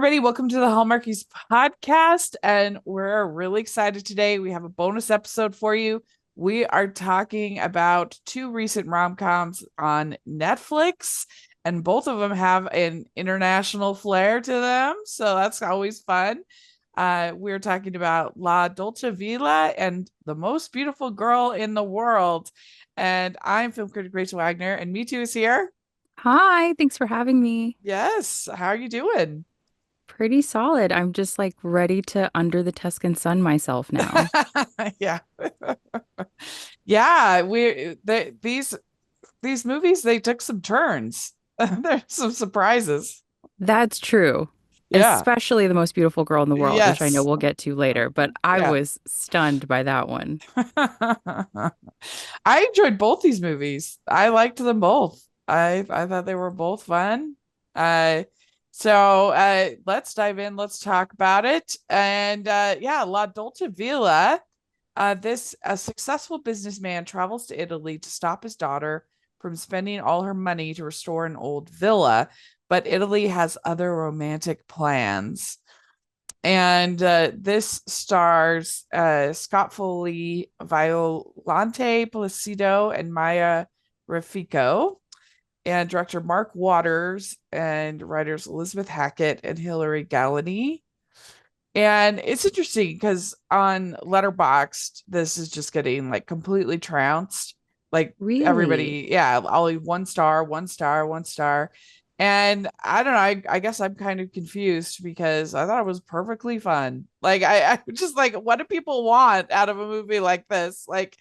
everybody. Welcome to the Hallmarkies podcast. And we're really excited today. We have a bonus episode for you. We are talking about two recent rom-coms on Netflix, and both of them have an international flair to them. So that's always fun. We're talking about La Dolce Villa and The Most Beautiful Girl in the World. And I'm film critic Rachel Wagner, and Mitu is here. Hi, thanks for having me. Yes. How are you doing? Pretty solid. I'm just like ready to under the Tuscan sun myself now. Yeah. Yeah, these movies they took some turns. There's some surprises. That's true. Yeah. Especially the most beautiful girl in the world, which I know Yes. we'll get to later, but I Yeah. was stunned by that one. I enjoyed both these movies. I liked them both. I thought they were both fun. Uh let's dive in. Let's talk about it. And yeah, La Dolce Villa. This a successful businessman travels to Italy to stop his daughter from spending all her money to restore an old villa, but Italy has other romantic plans. And this stars Scott Foley, Violante Placido, and Maya Rafico, and director Mark Waters, and writers Elizabeth Hackett and Hilary Galani. And it's interesting because on Letterboxd, this is just getting like completely trounced. Like Really? everybody, yeah, I'll leave 1 star, 1 star, 1 star. And I don't know, I guess I'm kind of confused because I thought it was perfectly fun. Like I just like, what do people want out of a movie like this? Like,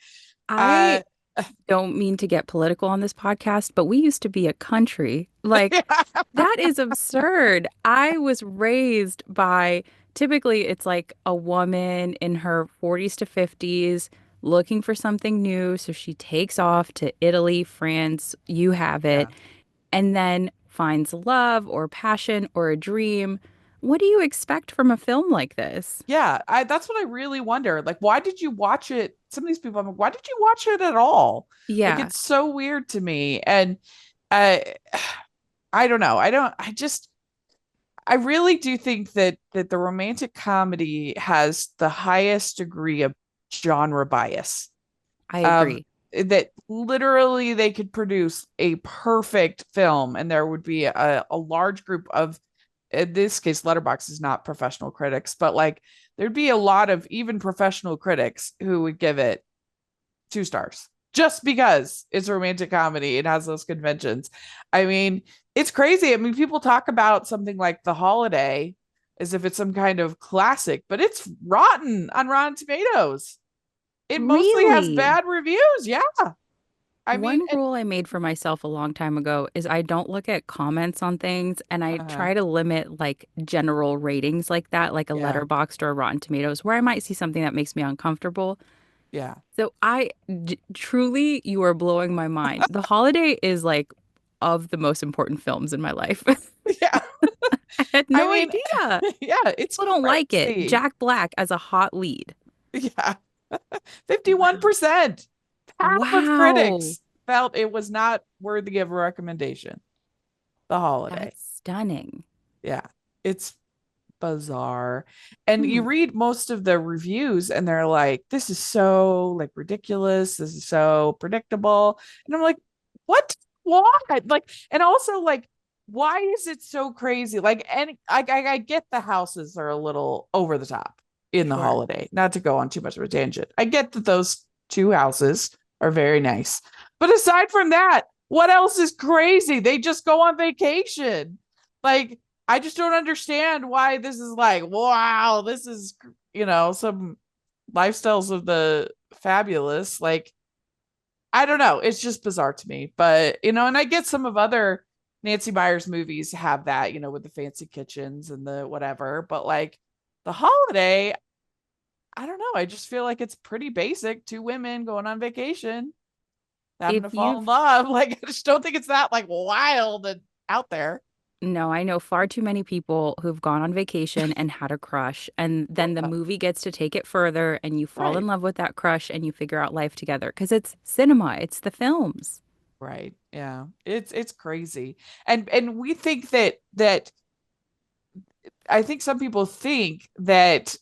I uh don't mean to get political on this podcast, but we used to be a country. Like, yeah, that is absurd. I was raised by typically it's like a woman in her 40s to 50s looking for something new. So she takes off to Italy, France, you have yeah. it, and then finds love or passion or a dream. What do you expect from a film like this? Yeah, I that's what I really wonder. Like, why did you watch it? Some of these people, I'm like, why did you watch it at all? Like, Yeah, it's so weird to me. And I, I don't know. I really do think that the romantic comedy has the highest degree of genre bias. I Of agree. that literally they could produce a perfect film and there would be a large group of, in this case, Letterbox is not professional critics, but like there'd be a lot of even professional critics who would give it 2 stars just because it's a romantic comedy. It has those conventions. I mean, it's crazy. I mean, people talk about something like The Holiday as if it's some kind of classic, but it's rotten on Rotten Tomatoes. It mostly has Really? bad reviews. Yeah. I mean, One rule I made for myself a long time ago is I don't look at comments on things and I uh, try to limit like general ratings like that, like a yeah, Letterboxd or a Rotten Tomatoes, where I might see something that makes me uncomfortable. yeah, So truly, you are blowing my mind. The Holiday is like of the most important films in my life. yeah. I had I no mean, idea. yeah, it's People don't like it. crazy. Jack Black as a hot lead. Yeah. Wow. 51%. Half of Wow. critics felt it was not worthy of a recommendation. The Holiday. That's stunning. Yeah. It's bizarre. And you Hmm. read most of the reviews and they're like, this is so like ridiculous. This is so predictable. And I'm like, what? What? Like, and also like, why is it so crazy? Like, and I get the houses are a little over the top in The Sure. Holiday, not to go on too much of a tangent. I get that those two houses are very nice. But aside from that, what else is crazy? They just go on vacation. Like, I just don't understand why this is like, wow, this is, some lifestyles of the fabulous. Like, I don't know. It's just bizarre to me. But, and I get some of other Nancy Meyers movies have that, with the fancy kitchens and the whatever. But like The Holiday, I don't know. I just feel like it's pretty basic. Two women going on vacation, having If to fall in you've love. Like, I just don't think it's that like wild and out there. No, I know far too many people who've gone on vacation and had a crush, and then the Yeah, movie gets to take it further, and you fall in right. love with that crush and you figure out life together because it's cinema, it's the films. Right. Yeah. It's crazy. And we think that I think some people think that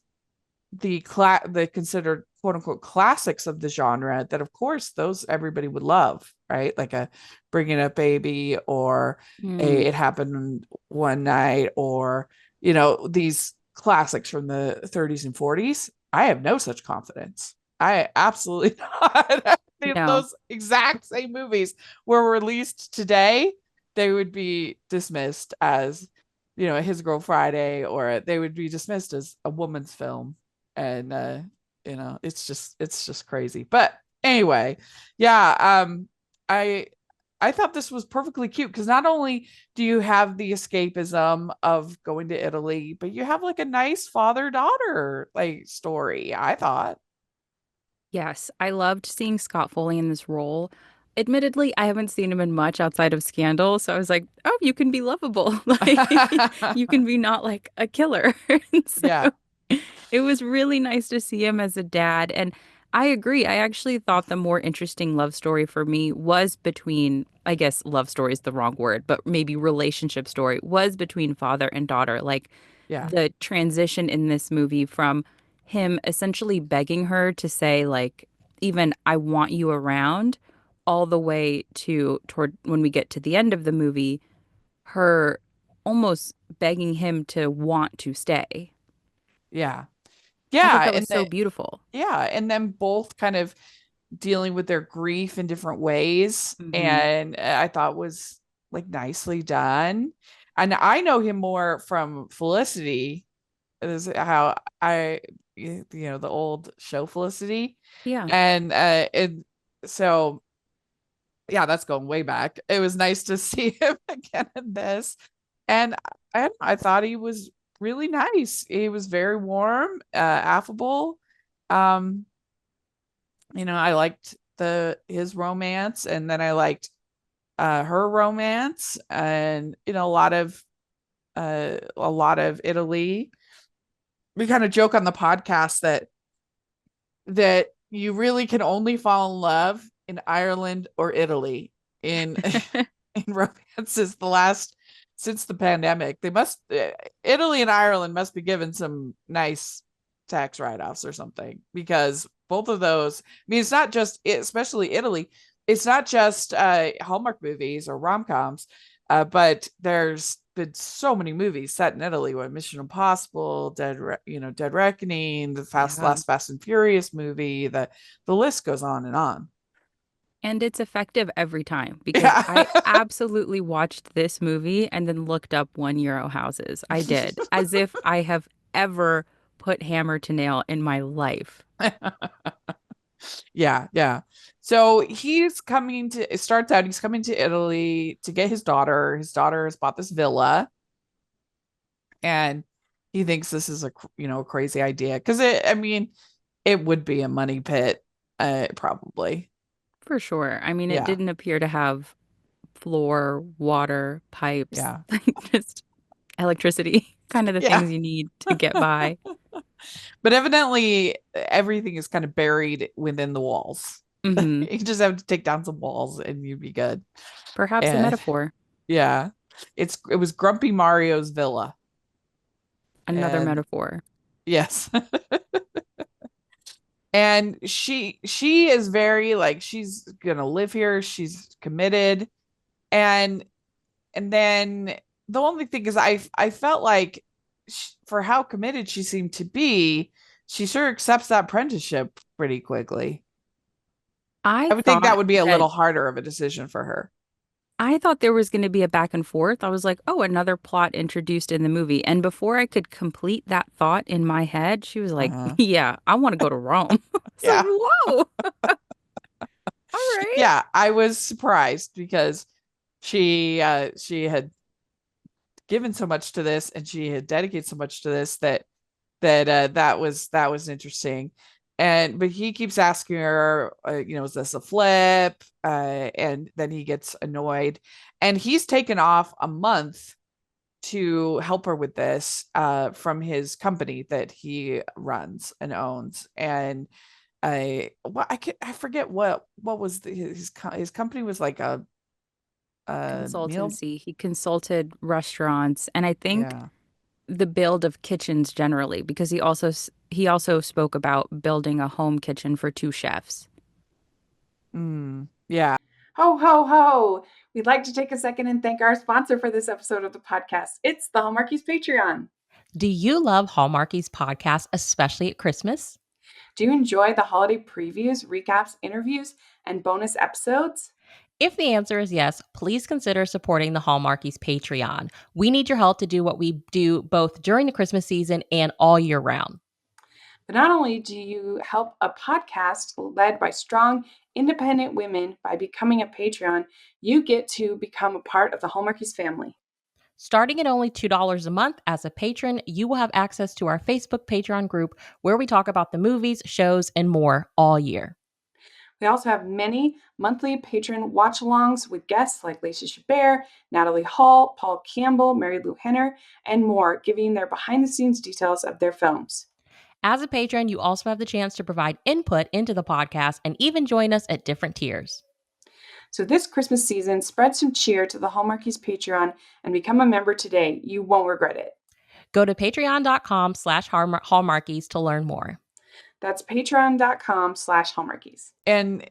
the considered quote unquote classics of the genre, that of course those everybody would love, right? Like a Bringing Up Baby, or a Mm, It Happened One Night, or these classics from the 30s and 40s. I have no such confidence. I absolutely not. If no. those exact same movies were released today, they would be dismissed as, a His Girl Friday, or they would be dismissed as a woman's film. And it's just crazy. But anyway, yeah, I I thought this was perfectly cute, because not only do you have the escapism of going to Italy, but you have like a nice father-daughter like story, I thought. Yes, I loved seeing Scott Foley in this role. Admittedly, I haven't seen him in much outside of Scandal, so I was like, "Oh, you can be lovable. Like you can be not like a killer." And so Yeah, it was really nice to see him as a dad. And I agree. I actually thought the more interesting love story for me was between, I guess love story is the wrong word, but maybe relationship story was between father and daughter. Like yeah, the transition in this movie from him essentially begging her to say, like, even I want you around, all the way to toward when we get to the end of the movie, her almost begging him to want to stay. yeah, I thought yeah, that was and so beautiful. then both kind of dealing with their grief in different ways, Hmm. and I thought was like nicely done. And I know him more from Felicity, is how the old show Felicity, Yeah. and so yeah, that's going way back. It was nice to see him again in this, and I thought he was really nice. He was very warm, affable. Um, I liked the his romance, and then I liked her romance, and a lot of Italy. We kind of joke on the podcast that you really can only fall in love in Ireland or Italy in in romances the last since the pandemic. Italy and Ireland must be given some nice tax write-offs or something, because both of those, I mean, it's not just, especially Italy, it's not just Hallmark movies or rom-coms, but there's been so many movies set in Italy, with Mission Impossible, Dead Reckoning, the Yeah. Fast and Furious movie, the list goes on and on. And it's effective every time because I Yeah. absolutely watched this movie and then looked up €1 houses. I did, as if I have ever put hammer to nail in my life. Yeah, yeah. So it starts out, he's coming to Italy to get his daughter. His daughter has bought this villa, and he thinks this is a crazy idea, because I mean, it would be a money pit, probably. For sure. I mean, it Yeah, didn't appear to have floor, water, pipes, yeah, like just electricity, kind of the yeah. things you need to get by. But evidently, everything is kind of buried within the walls. Hmm. You just have to take down some walls, and you'd be good. Perhaps a And metaphor, yeah, it was Grumpy Mario's villa. another And metaphor. yes. And she is very, like, she's gonna live here, she's committed. And and then the only thing is, I felt like, for how committed she seemed to be, she sure accepts that apprenticeship pretty quickly. I I would think that thought would be a that little harder of a decision for her. I thought there was going to be a back and forth. I was like, oh, another plot introduced in the movie. And before I could complete that thought in my head, she was like, Uh-huh. yeah, I want to go to Rome. It's like, Yeah. whoa, all right. Yeah, I was surprised, because she had given so much to this, and she had dedicated so much to this, that was interesting. But he keeps asking her, is this a flip? And then he gets annoyed, and he's taken off a month to help her with this, from his company that he runs and owns. And I forget what was his company was, like a meal. Consultancy. He consulted restaurants. And I think Yeah, the build of kitchens generally because he also spoke about building a home kitchen for two chefs. Yeah. Ho, ho, ho! We'd like to take a second and thank our sponsor for this episode of the podcast. It's the Hallmarkies Patreon. Do you love Hallmarkies podcast, especially at Christmas? Do you enjoy the holiday previews, recaps, interviews, and bonus episodes? If the answer is yes, please consider supporting the Hallmarkies Patreon. We need your help to do what we do both during the Christmas season and all year round. But not only do you help a podcast led by strong, independent women by becoming a Patreon, you get to become a part of the Hallmarkies family. Starting at only $2 a month as a patron, you will have access to our Facebook Patreon group where we talk about the movies, shows, and more all year. We also have many monthly patron watch-alongs with guests like Lacey Chabert, Natalie Hall, Paul Campbell, Mary Lou Henner, and more, giving their behind-the-scenes details of their films. As a patron, you also have the chance to provide input into the podcast and even join us at different tiers. So this Christmas season, spread some cheer to the Hallmarkies Patreon and become a member today. You won't regret it. Go to patreon.com/hallmarkies to learn more. That's patreon.com/Hallmarkies. And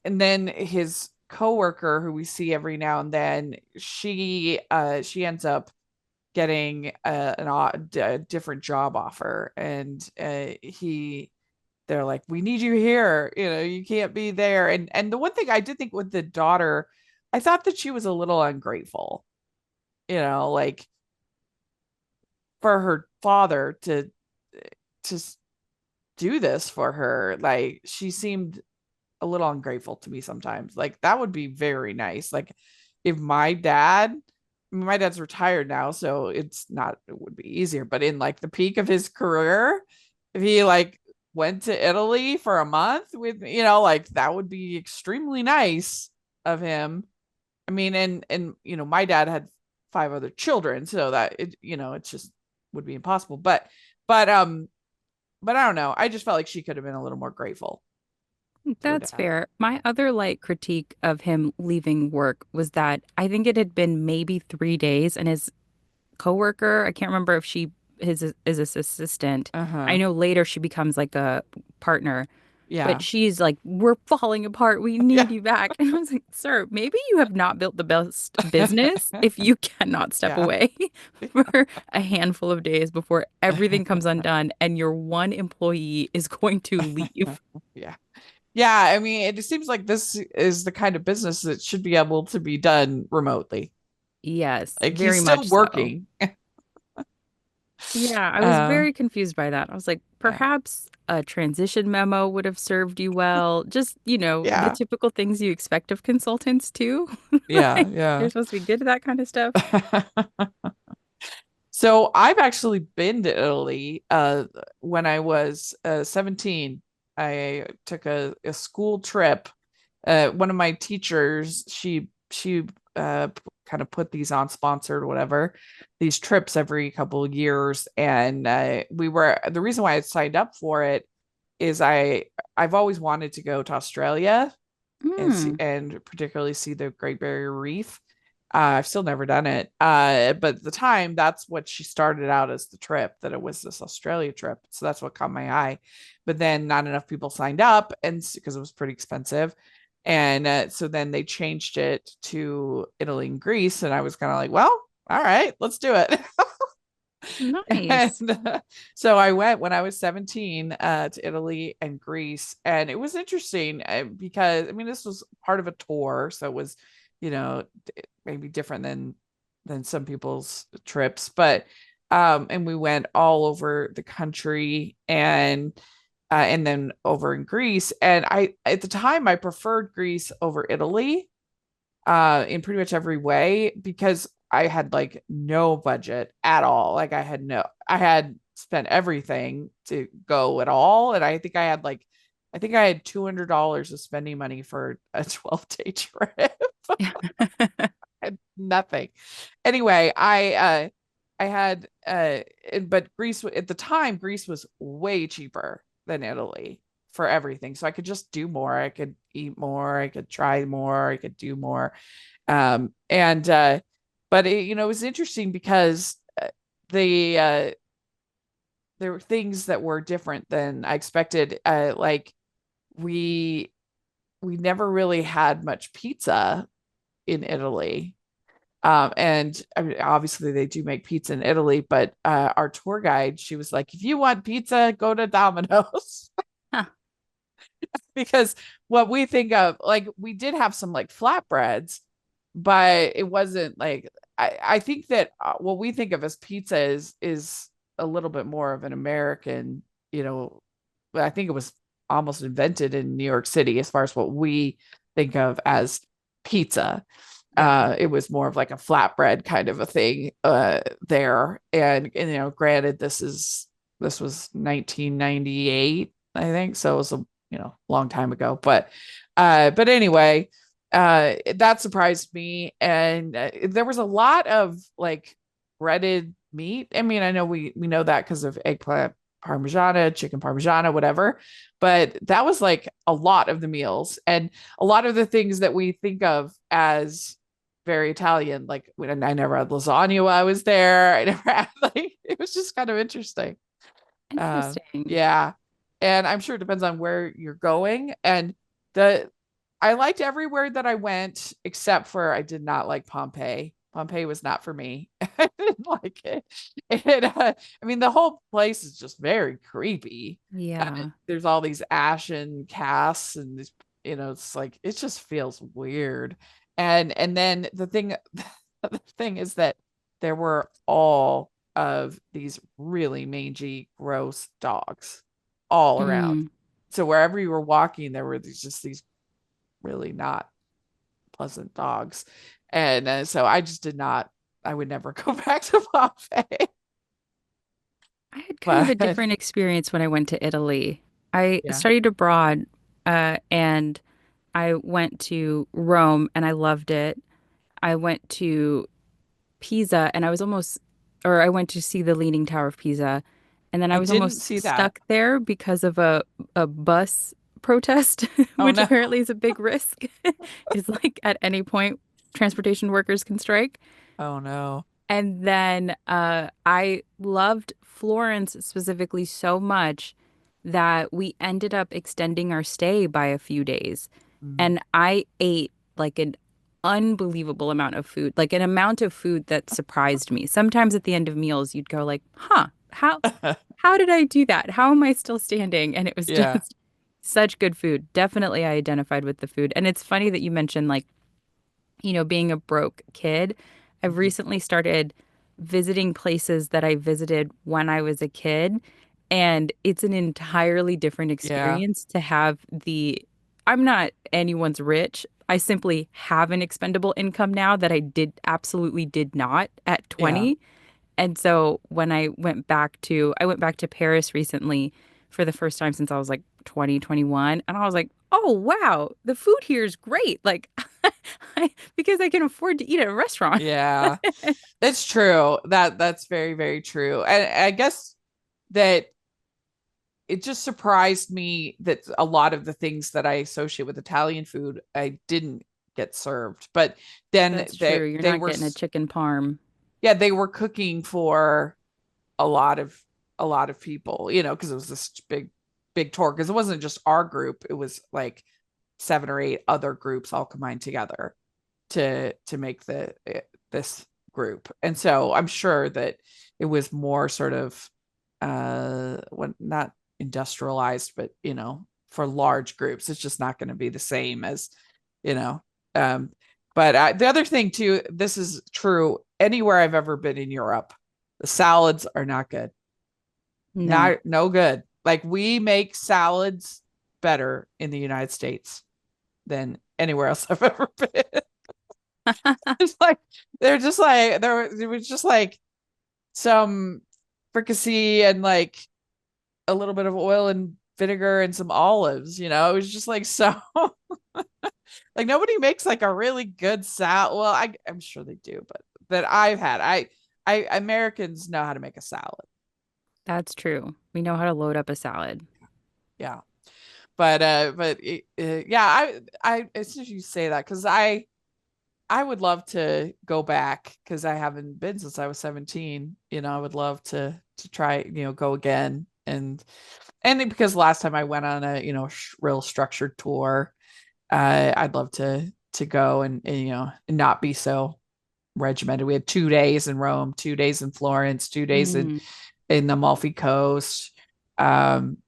then his coworker, who we see every now and then, she ends up getting a different job offer, and they're like, we need you here, you can't be there. And the one thing I did think with the daughter, I thought that she was a little ungrateful, like for her father to do this for her. Like, she seemed a little ungrateful to me sometimes. Like, that would be very nice. Like, if my dad's retired now, so it would be easier, but in like the peak of his career, if he like went to Italy for a month with, like, that would be extremely nice of him. I mean, and my dad had 5 other children, so that it just would be impossible. But I don't know. I just felt like she could have been a little more grateful to her That's dad. fair. My other critique of him leaving work was that I think it had been maybe 3 days and his coworker, I can't remember if she is his assistant. I Uh-huh. know later she becomes like a partner, but Yeah. she's like, "We're falling apart. We Yeah. need you back." And I was like, "Sir, maybe you have not built the best business if you cannot step Yeah. away for a handful of days before everything comes undone and your one employee is going to leave." Yeah. Yeah. I mean, it seems like this is the kind of business that should be able to be done remotely. Yes, Like, he's very still much so. working. Yeah, I was Uh, very confused by that. I was like, yeah. perhaps a transition memo would have served you well. Just, the Yeah. typical things you expect of consultants too. Yeah. Like, they're Yeah. supposed to be good at that kind of stuff. So I've actually been to Italy when I was 17. I took a school trip. One of my teachers, she kind of put these on, sponsored or whatever, these trips every couple of years. And the reason why I signed up for it is I've always wanted to go to Australia Hmm. and particularly see the Great Barrier Reef. I've still never done it. But at the time, that's what she started out as the trip, that it was this Australia trip. So that's what caught my eye. But then not enough people signed up, and because it was pretty expensive. And so then they changed it to Italy and Greece. And I was kind of like, well, all right, let's do it. Nice. And so I went when I was 17 to Italy and Greece, and it was interesting because I mean, this was part of a tour, so it was, maybe different than some people's trips, but and we went all over the country, and then over in Greece, and I at the time I preferred Greece over Italy in pretty much every way, because I had like no budget at all. Like, I had spent everything to go at all. And I think I had $200 of spending money for a 12-day trip. Had nothing. Anyway, I had, but Greece at the time, Greece was way cheaper than Italy for everything. So I could just do more. I could eat more. I could try more. I could do more. And but it was interesting because the there were things that were different than I expected. Like we we never really had much pizza in Italy. And I mean, obviously they do make pizza in Italy, but our tour guide, she was like, if you want pizza, go to Domino's. Huh. Because what we think of, like, we did have some like flatbreads, but it wasn't like, I think that what we think of as pizza is a little bit more of an American, you know, I think it was almost invented in New York City as far as what we think of as pizza. Yeah. It was more of like a flatbread kind of a thing there. And you know, granted, this was 1998, I think. So it was a, you know, long time ago. But anyway, that surprised me. And there was a lot of like breaded meat. I mean, I know we know that because of eggplant parmigiana, chicken parmigiana, whatever. But that was like a lot of the meals and a lot of the things that we think of as very Italian. Like when I never had lasagna while I was there. I never had like it was just kind of interesting. Interesting. Yeah. And I'm sure it depends on where you're going. And the I liked everywhere that I went except for I did not like Pompeii. Pompeii was not for me. I didn't like it. And I mean, the whole place is just very creepy. Yeah. There's all these ashen casts, and this, you know, it's like it just feels weird. And then the thing, the thing is that there were all of these really mangy, gross dogs all around. Mm. So wherever you were walking, there were just these really not pleasant dogs. And so I just did not, I would never go back to Pompeii. I had kind of a But different experience when I went to Italy. I yeah, studied abroad, and I went to Rome and I loved it. I went to Pisa and I was almost, or I went to see the Leaning Tower of Pisa, and then I I was didn't almost see that. stuck there because of a bus protest, Oh which no. apparently is a big risk. It's like at any point transportation workers can strike. Oh no. And then I loved Florence specifically so much that we ended up extending our stay by a few days. Mm. And I ate like an unbelievable amount of food, like an amount of food that surprised me. Sometimes at the end of meals, you'd go like, "Huh, how did I do that? How am I still standing?" And it was Yeah. just such good food. Definitely I identified with the food. And it's funny that you mentioned like being a broke kid. I've Mhm. recently started visiting places that I visited when I was a kid, and it's an entirely different Yeah. experience to have I'm not anyone's rich. I simply have an expendable income now that absolutely did not at Yeah. 20. And so when I went back to Paris recently for the first time since I was like 20, 21, and I was like, "Oh, wow, the food here is great." Like because I can afford to eat at a restaurant. Yeah. That's true. That's very, very true. And I guess that it just surprised me that a lot of the things that I associate with Italian food I didn't get served. But then That's true. You're they not were getting a chicken parm. yeah, they were cooking for a lot of a lot of people, you know, because it was this big tour because it wasn't just our group, it was like seven or eight other groups all combined together to make this group. And so I'm sure that it was more sort of when not industrialized, but you know, for large groups, it's just not going to be the same as, you know. Um, but the other thing too, this is true anywhere I've ever been in Europe, the salads are not good. No. Not no good. Like we make salads better in the United States than anywhere else I've ever been. It's like there was just like some fricassee and like a little bit of oil and vinegar and some olives, you know. It was just like so like nobody makes like a really good salad. Well, I'm sure they do, but that I've had. I Americans know how to make a salad. That's true. We know how to load up a salad. Yeah. But yeah, I as soon as you say that, because I would love to go back because I haven't been since I was 17. I would love to try, go again. And because last time I went on a, real structured tour, I'd love to go and and not be so regimented. We had 2 days in Rome, 2 days in Florence, 2 days Mm, in the Amalfi Coast. Um,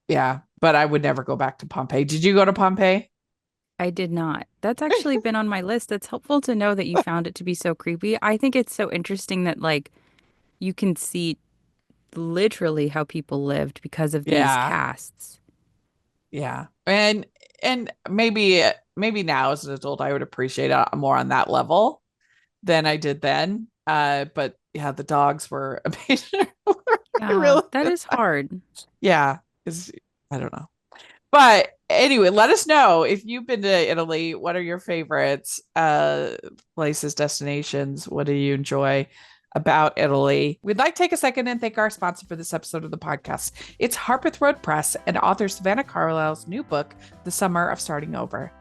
yeah, but I would never go back to Pompeii. Did you go to Pompeii? I did not. That's actually been on my list. It's helpful to know that you found it to be so creepy. I think it's so interesting that like you can see literally how people lived because of these Yeah, casts. yeah. And maybe now as an adult I would appreciate it more on that level than I did then. But yeah, the dogs were amazing. I Yeah, really, that is hard. yeah, because I don't know. But anyway, let us know if you've been to Italy. What are your favorites, places, destinations? What do you enjoy about Italy? We'd like to take a second and thank our sponsor for this episode of the podcast. It's Harpeth Road Press and author Savannah Carlyle's new book, The Summer of Starting Over.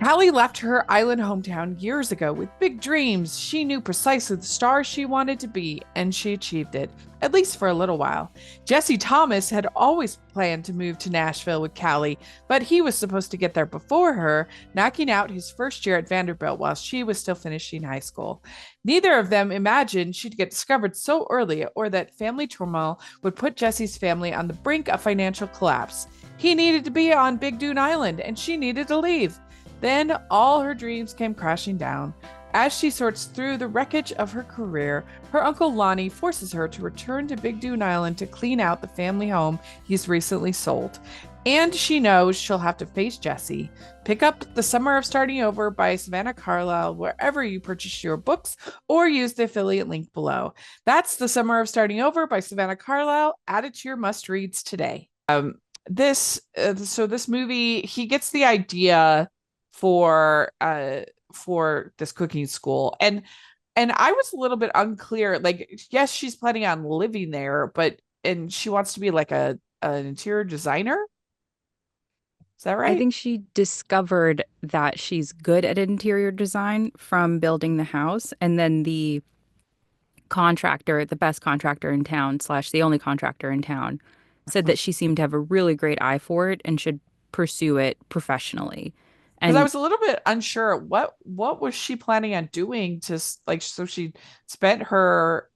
Callie left her island hometown years ago with big dreams. She knew precisely the star she wanted to be, and she achieved it, at least for a little while. Jesse Thomas had always planned to move to Nashville with Callie, but he was supposed to get there before her, knocking out his first year at Vanderbilt while she was still finishing high school. Neither of them imagined she'd get discovered so early or that family turmoil would put Jesse's family on the brink of financial collapse. He needed to be on Big Dune Island, and she needed to leave. Then all her dreams came crashing down. As she sorts through the wreckage of her career, her uncle Lonnie forces her to return to Big Dune Island to clean out the family home he's recently sold. And she knows she'll have to face Jesse. Pick up The Summer of Starting Over by Savannah Carlyle wherever you purchase your books or use the affiliate link below. That's The Summer of Starting Over by Savannah Carlyle. Add it to your must reads today. This movie, he gets the idea for this cooking school, and I was a little bit unclear, like, yes, she's planning on living there, but and she wants to be like an interior designer. Is that I right? think she discovered that she's good at interior design from building the house, and then the contractor, the best contractor in town, slash the only contractor in town, said that she seemed to have a really great eye for it and should pursue it professionally. Because I And was a little bit unsure what was she planning on doing to like, so she spent her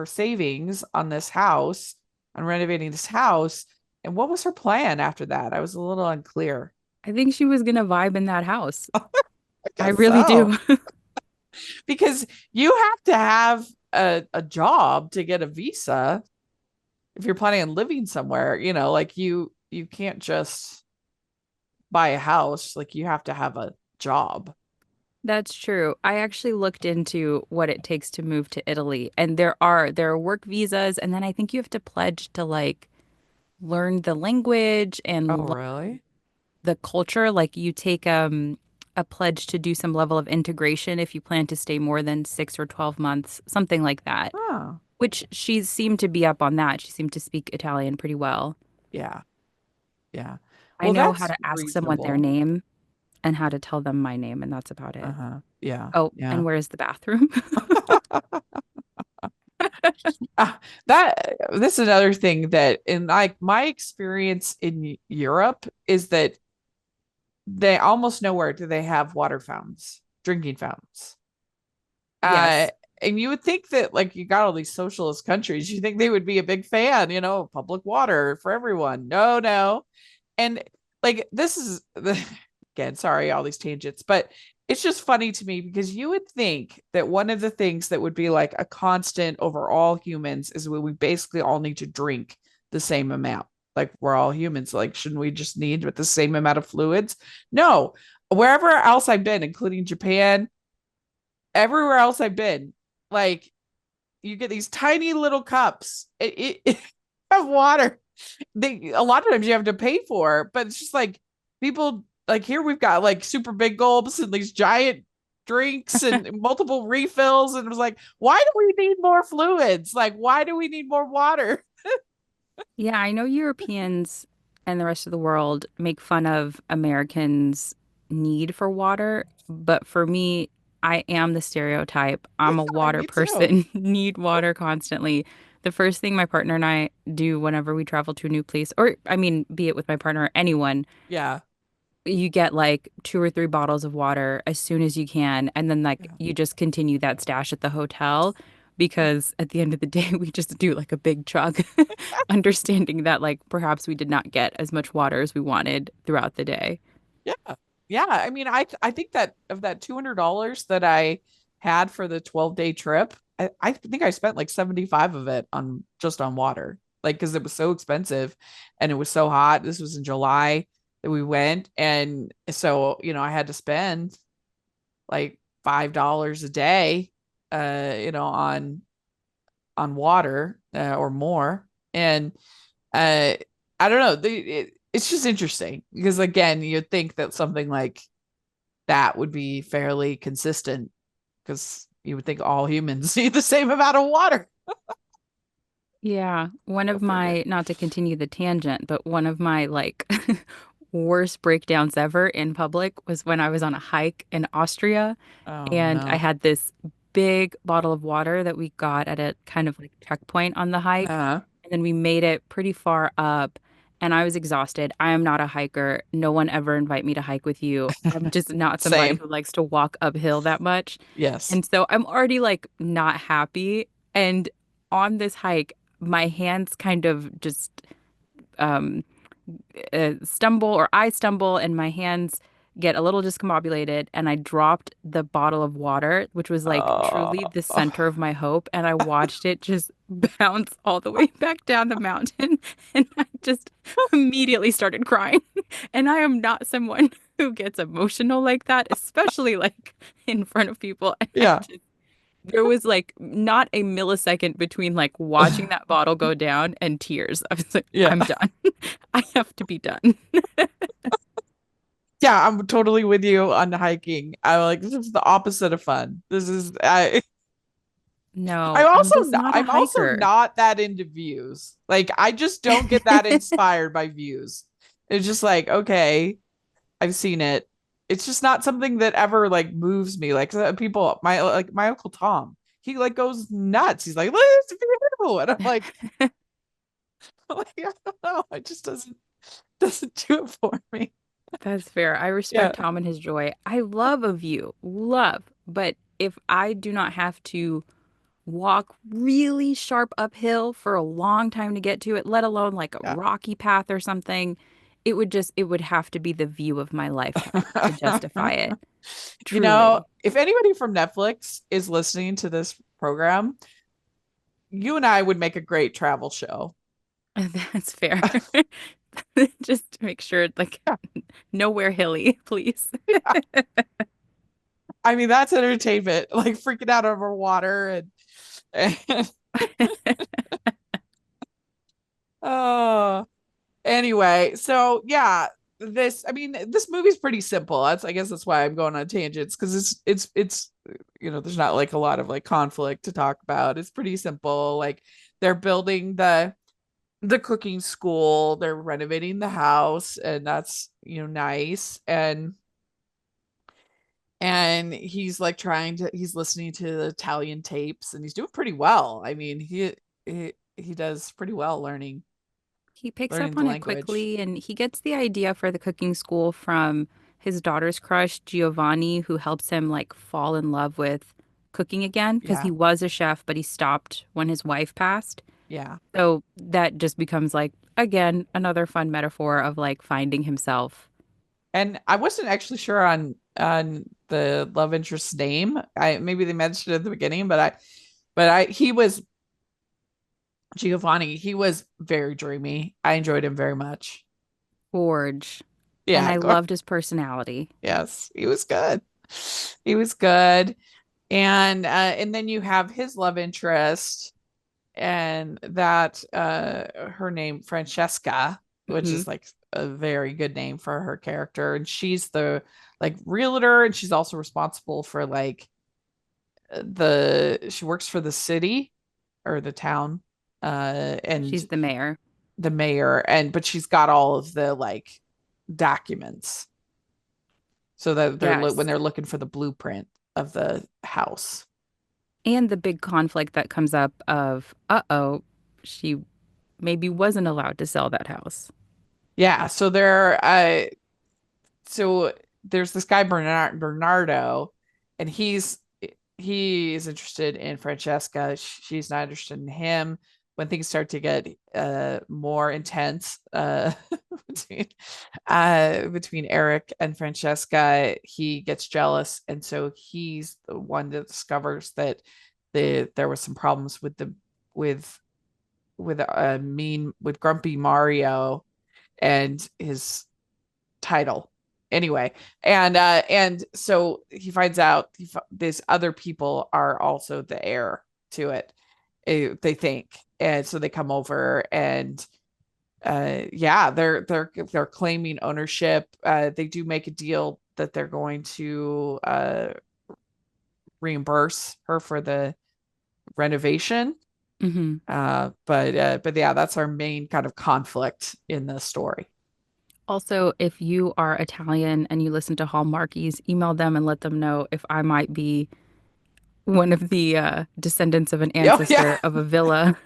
savings on this house, on renovating this house, and what was her plan after that? I was a little unclear. I think she was gonna vibe in that house. I I guess really so. do. Because you have to have a job to get a visa if you're planning on living somewhere, like you can't just buy a house, like you have to have a job. That's true. I actually looked into what it takes to move to Italy, and there are work visas, and then I think you have to pledge to like learn the language Oh, and really? the culture. Like you take a pledge to do some level of integration if you plan to stay more than 6 or 12 months, something like that. Oh, Which she seemed to be up on that. She seemed to speak Italian pretty well. yeah, yeah. I Well, know how that's to ask someone their reasonable. name and how to tell them my name, and that's about it. Uh-huh. Yeah, Oh, and yeah. where's the bathroom? That this is another thing that in like my experience in Europe is that they almost nowhere do they have water fountains, drinking fountains. Uh, Yes. and you would think that, like, you got all these socialist countries, you think they would be a big fan, of public water for everyone. No, no. And like, this is the, again, sorry, all these tangents, but it's just funny to me because you would think that one of the things that would be like a constant over all humans is we basically all need to drink the same amount. Like, we're all humans. Like, shouldn't we just need with the same amount of fluids? No. Wherever else I've been, including Japan, everywhere else I've been, like, you get these tiny little cups of water. They a lot of times you have to pay for, but it's just like people like here we've got like super big gulps and these giant drinks and multiple refills, and it was like, why do we need more fluids? Like, why do we need more water? Yeah, I know Europeans and the rest of the world make fun of Americans need for water, but for me, I am the stereotype. I'm a Yeah, water me too. person, need water constantly. The first thing my partner and I do whenever we travel to a new place, or I mean, be it with my partner or anyone, Yeah. you get like 2 or 3 bottles of water as soon as you can. And then, like, Yeah. you just continue that stash at the hotel because at the end of the day, we just do like a big chug, understanding that, like, perhaps we did not get as much water as we wanted throughout the day. Yeah. Yeah. I mean, I think that of that $200 that I had for the 12-day trip, I think I spent like 75 of it on just on water. Like, because it was so expensive and it was so hot. This was in July that we went. And so, I had to spend like $5 a day, on water, or more. And uh I don't know, it's just interesting because again, you'd think that something like that would be fairly consistent because you would think all humans need the same amount of water. Yeah, one Go of figure. my, not to continue the tangent, but one of my like worst breakdowns ever in public was when I was on a hike in Austria Oh and I no. had this big bottle of water that we got at a kind of like checkpoint on the hike. Uh, And then we made it pretty far up and I was exhausted. I am not a hiker. No one ever invite me to hike with you. I'm just not somebody Same. who likes to walk uphill that much. Yes. And so I'm already like not happy. And on this hike, my hands kind of just um, stumble, or I stumble and my hands get a little discombobulated and I dropped the bottle of water, which was like truly Oh, the center of my hope. And I watched it just bounce all the way back down the mountain. And I just immediately started crying. And I am not someone who gets emotional like that, especially like in front of people. And I yeah. just there was like not a millisecond between like watching that bottle go down and tears. I was like, Yeah. I'm done. I have to be done. Yeah, I'm totally with you on hiking. I'm like, this is the opposite of fun. This is No, I'm just not a I'm also hiker. not that into views. Like I just don't get that inspired by views. It's just like, okay, I've seen it. It's just not something that ever like moves me. Like people, my Uncle Tom, he like goes nuts. He's like, look, it's beautiful. And I'm like, I don't know. It just doesn't do it for me. That's fair. I Yeah. respect Tom and his joy. I love a view, love. But if I do not have to walk really sharp uphill for a long time to get to it, let alone like a Yeah. rocky path or something, it would have to be the view of my lifetime to justify it. Truly. If anybody from Netflix is listening to this program, you and I would make a great travel show. That's fair. Just to make sure, like, nowhere hilly, please. I mean, that's entertainment, like freaking out over water and oh, anyway, so yeah, this movie's pretty simple. I guess that's why I'm going on tangents because it's there's not like a lot of like conflict to talk about. It's pretty simple. Like they're building the cooking school, they're renovating the house, and that's nice. And he's like he's listening to the Italian tapes and he's doing pretty well. I mean, he does pretty well He picks learning up the on it language. quickly and he gets the idea for the cooking school from his daughter's crush, Giovanni, who helps him like fall in love with cooking again because Yeah. he was a chef, but he stopped when his wife passed. Yeah. So that just becomes like, again, another fun metaphor of like finding himself. And I wasn't actually sure on the love interest's name. I maybe they mentioned it at the beginning, but I he was Giovanni. He was very dreamy. I enjoyed him very much. Forge. And Yeah, I loved his personality. yes, he was good. He was good. And then you have his love interest and that her name Francesca, which Hmm. is like a very good name for her character, and she's the like realtor, and she's also responsible for like the she works for the city or the town, and She's the mayor. the mayor, and but she's got all of the like documents. so that when Yes. they're looking for the blueprint of the house. And the big conflict that comes up of, uh-oh, she maybe wasn't allowed to sell that house. Yeah, so there's this guy Bernardo, and he is interested in Francesca. She's not interested in him. When things start to get more intense between between Eric and Francesca, he gets jealous, and so he's the one that discovers that there was some problems with the with with Grumpy Mario and his title anyway. And so he finds out these other people are also the heir to it, they think. And so they come over, and yeah, they're claiming ownership. They do make a deal that they're going to reimburse her for the renovation. Hmm. But yeah, that's our main kind of conflict in the story. Also, if you are Italian and you listen to Hallmarkies, email them and let them know if I might be one of the descendants of an Oh yeah. ancestor of a villa,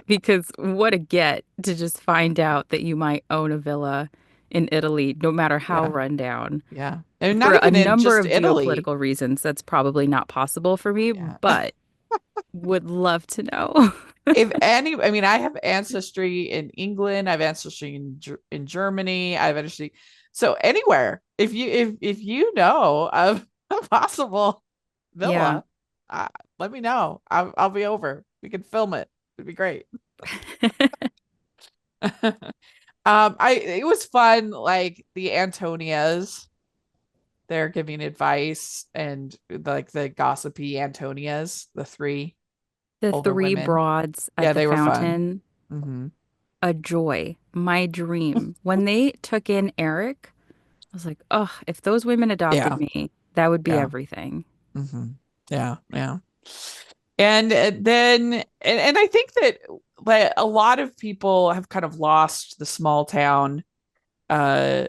because what a get to just find out that you might own a villa in Italy, no matter how Yeah. rundown. Yeah. And not For a even in number just of Italy. geopolitical reasons, that's probably not possible for me, Yeah. but would love to know. If any, I mean, I have ancestry in England, I have ancestry in Germany, I have ancestry. So anywhere, if you know of a possible Yeah. villa, uh, let me know. I'll be over. We can film it. It'd be great. It was fun, like the Antonias, they're giving advice, and like the gossipy Antonias, the three The older three women. broads Yeah, at the they were fun. fountain, Hmm. a joy, my dream. When they took in Eric, I was like, oh, if those women adopted Yeah, me, that would be yeah. everything. Hmm. Yeah, yeah. And then and I think that like a lot of people have kind of lost the small town uh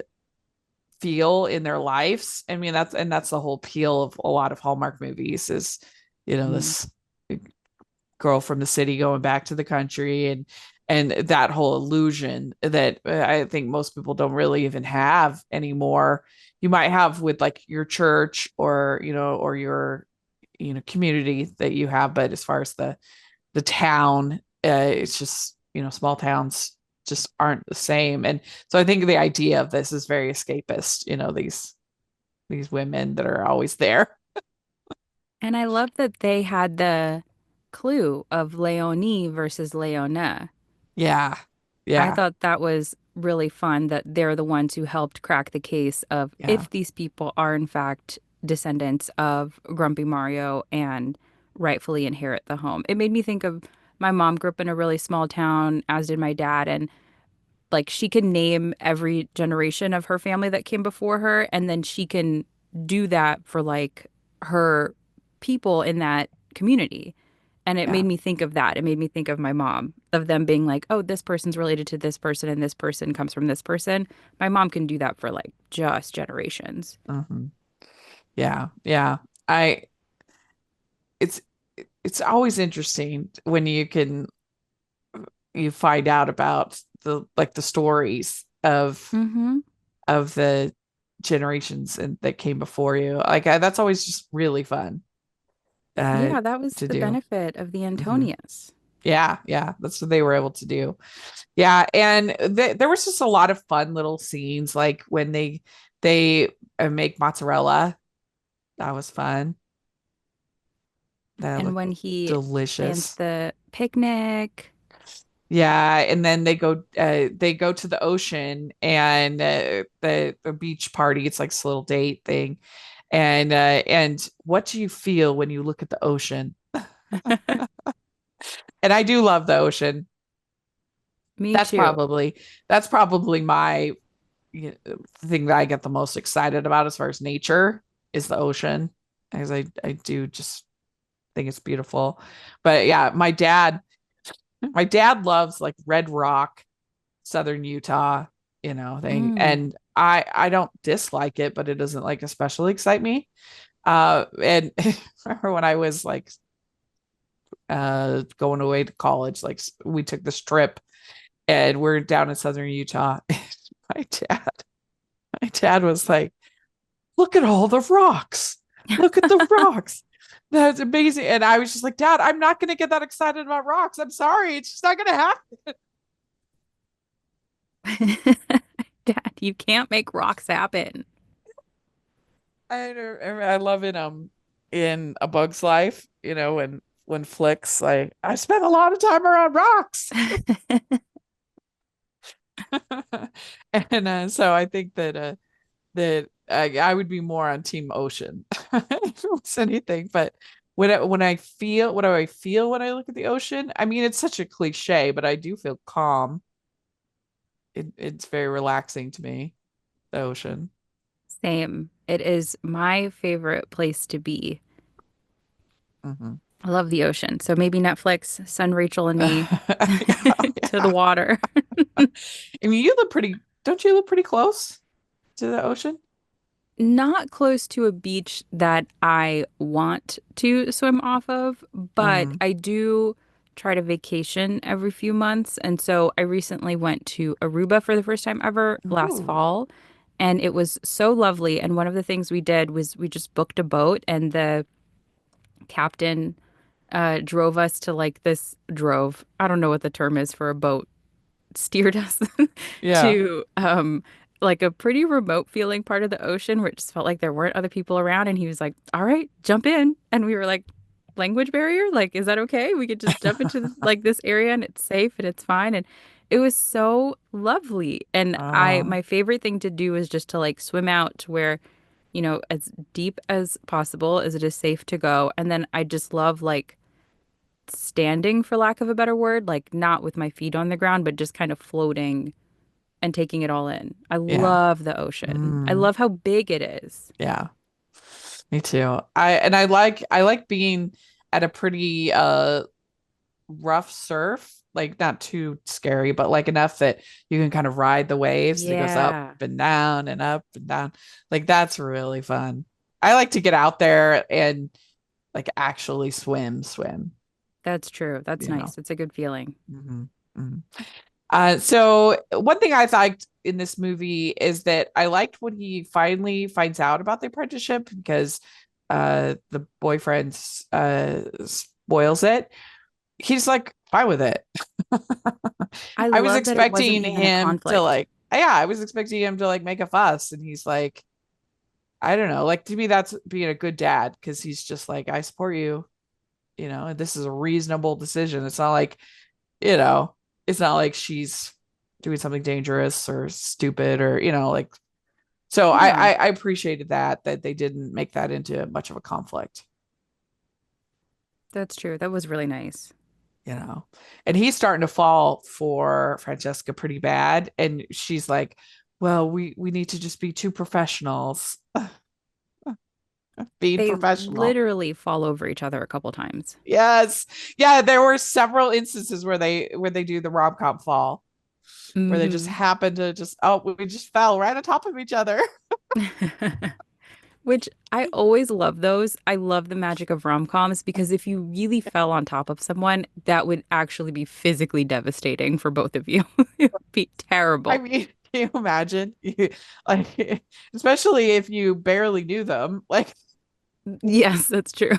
feel in their lives. I mean, that's the whole appeal of a lot of Hallmark movies is, Mhm. this girl from the city going back to the country, and that whole illusion that I think most people don't really even have anymore. You might have with like your church, or or your community that you have, but as far as the town, it's just, small towns just aren't the same. And so I think the idea of this is very escapist, these women that are always there. And I love that they had the clue of Leonie versus Leona. Yeah, I yeah, thought that was really fun that they're the ones who helped crack the case of yeah, if these people are in fact descendants of Grumpy Mario and rightfully inherit the home. It made me think of my mom grew up in a really small town, as did my dad, and like she can name every generation of her family that came before her, and then she can do that for like her people in that community. And it made yeah. me think of that. It made me think of my mom, of them being like, oh, this person's related to this person and this person comes from this person. My mom can do that for like just generations. Hmm. Yeah, yeah. I it's it's always interesting when you find out about the stories Hmm. of the generations and that came before you. Like that's always just really fun uh Yeah, that was to the do. benefit of the Hmm. Antonias. Yeah, yeah, that's what they were able to do. Yeah, and there was just a lot of fun little scenes, like when they make mozzarella. That was fun. That And looked when he plans delicious. the picnic. Yeah, and then they go to the ocean, and the beach party. It's like this little date thing, and what do you feel when you look at the ocean? And I do love the ocean. Me That's too. probably that's probably my thing that I get the most excited about as far as nature is the ocean, because I do just think it's beautiful. But yeah, my dad loves like Red Rock, Southern Utah. thing. Mm. And I don't dislike it, but it doesn't like especially excite me. And remember when I was like going away to college, like we took this trip and we're down in southern Utah. My dad, my dad was like, look at all the rocks. Look at the rocks. That's amazing. And I was just like, Dad, I'm not going to get that excited about rocks. I'm sorry. It's just not going to happen. Dad, you can't make rocks happen. I love it in A Bug's Life, when Flick's like, I spent a lot of time around rocks. And so I think that I would be more on Team Ocean if it was anything. But when I feel, what do I feel when I look at the ocean? I mean, it's such a cliche, but I do feel calm. It's very relaxing to me, the ocean. Same. It is my favorite place to be. Hmm. I love the ocean. So maybe Netflix, send Rachel and me to the Yeah. water. I mean, don't you live pretty close to the ocean? Not close to a beach that I want to swim off of, but Mm. I do try to vacation every few months. And so I recently went to Aruba for the first time ever last Ooh. fall, and it was so lovely. And one of the things we did was we just booked a boat, and the captain drove us to like this drove. I don't know what the term is for a boat steered us Yeah. to like a pretty remote feeling part of the ocean where it just felt like there weren't other people around, and he was like, all right, jump in. And we were like, language barrier, like, is that okay? We could just jump into like this area and it's safe and it's fine. And it was so lovely. And I Oh, my favorite thing to do is just to like swim out to where, as deep as possible as it is safe to go. And then I just love like standing, for lack of a better word, like not with my feet on the ground, but just kind of floating and taking it all in. I yeah. love the ocean. I Mm, love how big it is. yeah. Me too. I like being at a pretty rough surf, like not too scary, but like enough that you can kind of ride the waves and it goes up Yeah, and down and up and down. Like that's really fun. I like to get out there and like actually swim, that's true. That's you know. nice. It's a good feeling. Hmm. Hmm. So one thing I liked in this movie is that I liked when he finally finds out about the apprenticeship because the boyfriend spoils it. He's like fine with it. I I was love that it wasn't expecting even a him to conflict. like, yeah, I was expecting him to like make a fuss, and he's like, I don't know, like to me that's being a good dad because he's just like, I support you, and this is a reasonable decision. It's not like, you know, it's not like she's doing something dangerous or stupid or, like, so I, Yeah, I appreciated that they didn't make that into much of a conflict, that's true. That was really nice. you know, and he's starting to fall for Francesca pretty bad. And she's like, well, we need to just be two professionals being They professional. literally fall over each other a couple times. Yes. Yeah. There were several instances where they do the rom-com fall where they just Hmm. happen to just, oh, we just fell right on top of each other. Which I always love those. I love the magic of rom-coms because if you really fell on top of someone, that would actually be physically devastating for both of you. It would be I terrible. mean, can you imagine? Like, especially if you barely knew them. Like, Yes, that's true.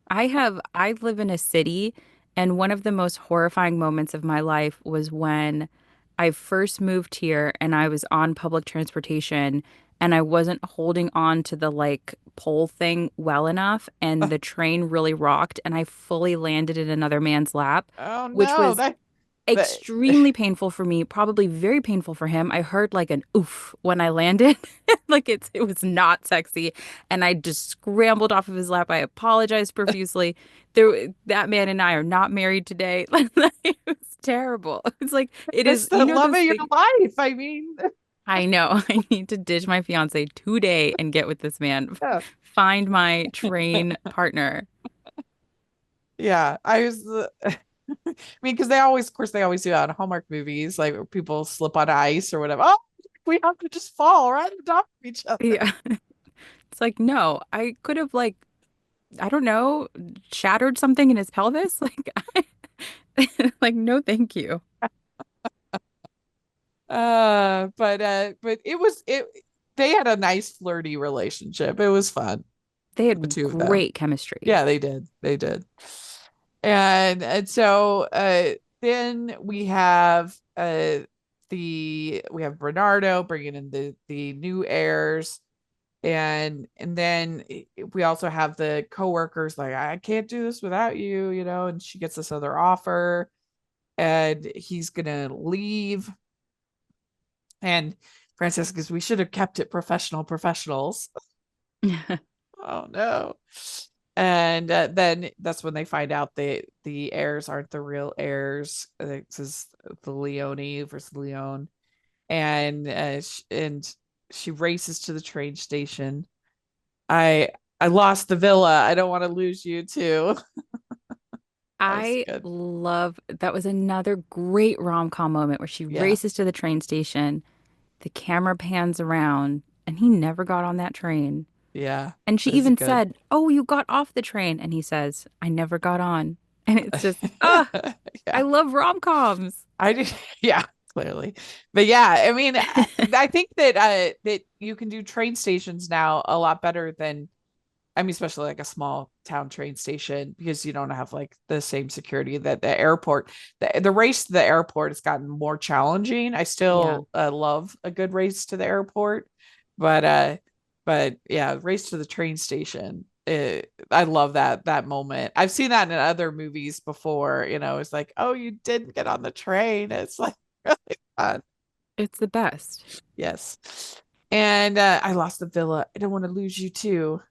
I live in a city, and one of the most horrifying moments of my life was when I first moved here and I was on public transportation and I wasn't holding on to the like pole thing well enough, and the train really rocked and I fully landed in another man's lap, oh which no, was that extremely painful for me, probably very painful for him. I heard like an oof when I landed. Like it was not sexy. And I just scrambled off of his lap. I apologized profusely. That man and I are not married today. It was terrible. It's like it it's is, the love those of your things. life. I mean, I know. I need to ditch my fiance today and get with this man. yeah. Find my train partner. Yeah, I was I mean, because they always, of course, they always do that in Hallmark movies, like where people slip on ice or whatever. Oh, we have to just fall right on top of each other. Yeah. It's like, no, I could have like, I don't know, shattered something in his pelvis. Like, like, no, thank you. But it they had a nice flirty relationship. It was fun, They the had two of them. great chemistry. Yeah, they did. They did. And so then we have we have Bernardo bringing in the new heirs, and then we also have the coworkers like, I can't do this without you, and she gets this other offer and he's gonna leave. And Francesca goes, we should have kept it professionals. Oh no. And then that's when they find out the heirs aren't the real heirs. This is the Leone versus Leone, and she races to the train station. I lost the villa. I don't want to lose you too. That was I good. love that was another great rom-com moment where she Yeah, races to the train station, the camera pans around, and he never got on that train. yeah, And she that is even good. said, "Oh, you got off the train." And he saes, "I never got on." And it's just, ah, I Yeah, love rom-coms. I did. Yeah, clearly, but yeah, I mean, I think that you can do train stations now a lot better than, I mean, especially like a small town train station, because you don't have like the same security that the airport. The race to the airport has gotten more challenging. I Yeah. still love a good race to the airport, but yeah, race to the train station. I love that moment. I've seen that in other movies before. It's like, oh, you didn't get on the train. It's like really fun. It's the best. Yes. And I lost the villa. I don't want to lose you too.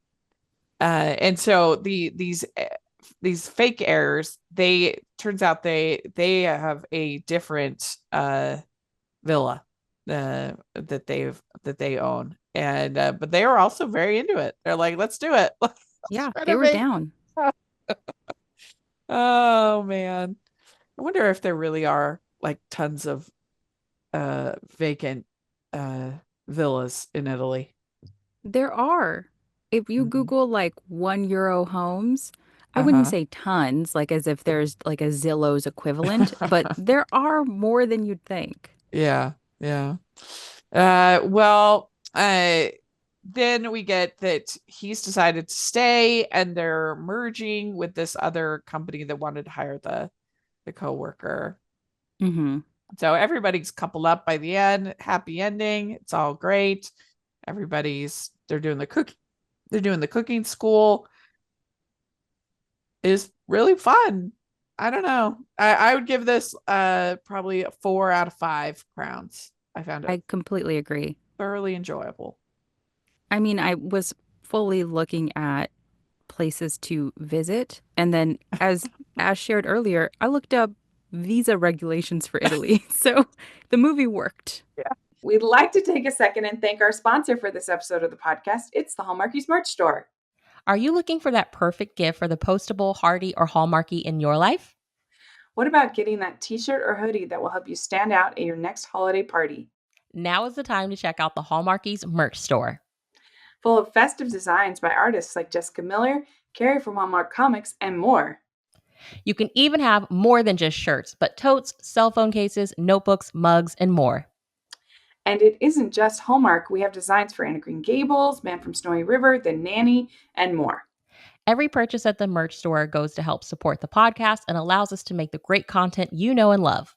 And so these fake heirs, they turns out they have a different villa that they own, and but they are also very into it. They're like, let's do it. Let's Yeah, they were renovate. down. Oh man, I wonder if there really are like tons of vacant uh villas in Italy. There are. If you Hmm. Google like €1 homes, I wouldn't Uh-huh. say tons, like as if there's like a Zillow's equivalent, but there are more than you'd think. Yeah, yeah. Well, then we get that he's decided to stay, and they're merging with this other company that wanted to hire the coworker. Hmm. So everybody's coupled up by the end, happy ending. It's all great. They're doing the cooking school. Is really fun. I don't know. I would give this probably a 4 out of 5 crowns. I found it I completely agree. thoroughly enjoyable. I mean, I was fully looking at places to visit, and then as shared earlier, I looked up visa regulations for Italy. So the movie worked. Yeah. We'd like to take a second and thank our sponsor for this episode of the podcast. It's the Hallmarkies merch store. Are you looking for that perfect gift for the postable, hearty, or Hallmarky in your life? What about getting that t-shirt or hoodie that will help you stand out at your next holiday party? Now is the time to check out the Hallmarkies merch store. Full of festive designs by artists like Jessica Miller, Carrie from Hallmark Comics, and more. You can even have more than just shirts, but totes, cell phone cases, notebooks, mugs, and more. And it isn't just Hallmark. We have designs for Anna Green Gables, Man from Snowy River, The Nanny, and more. Every purchase at the merch store goes to help support the podcast and allows us to make the great content you know and love.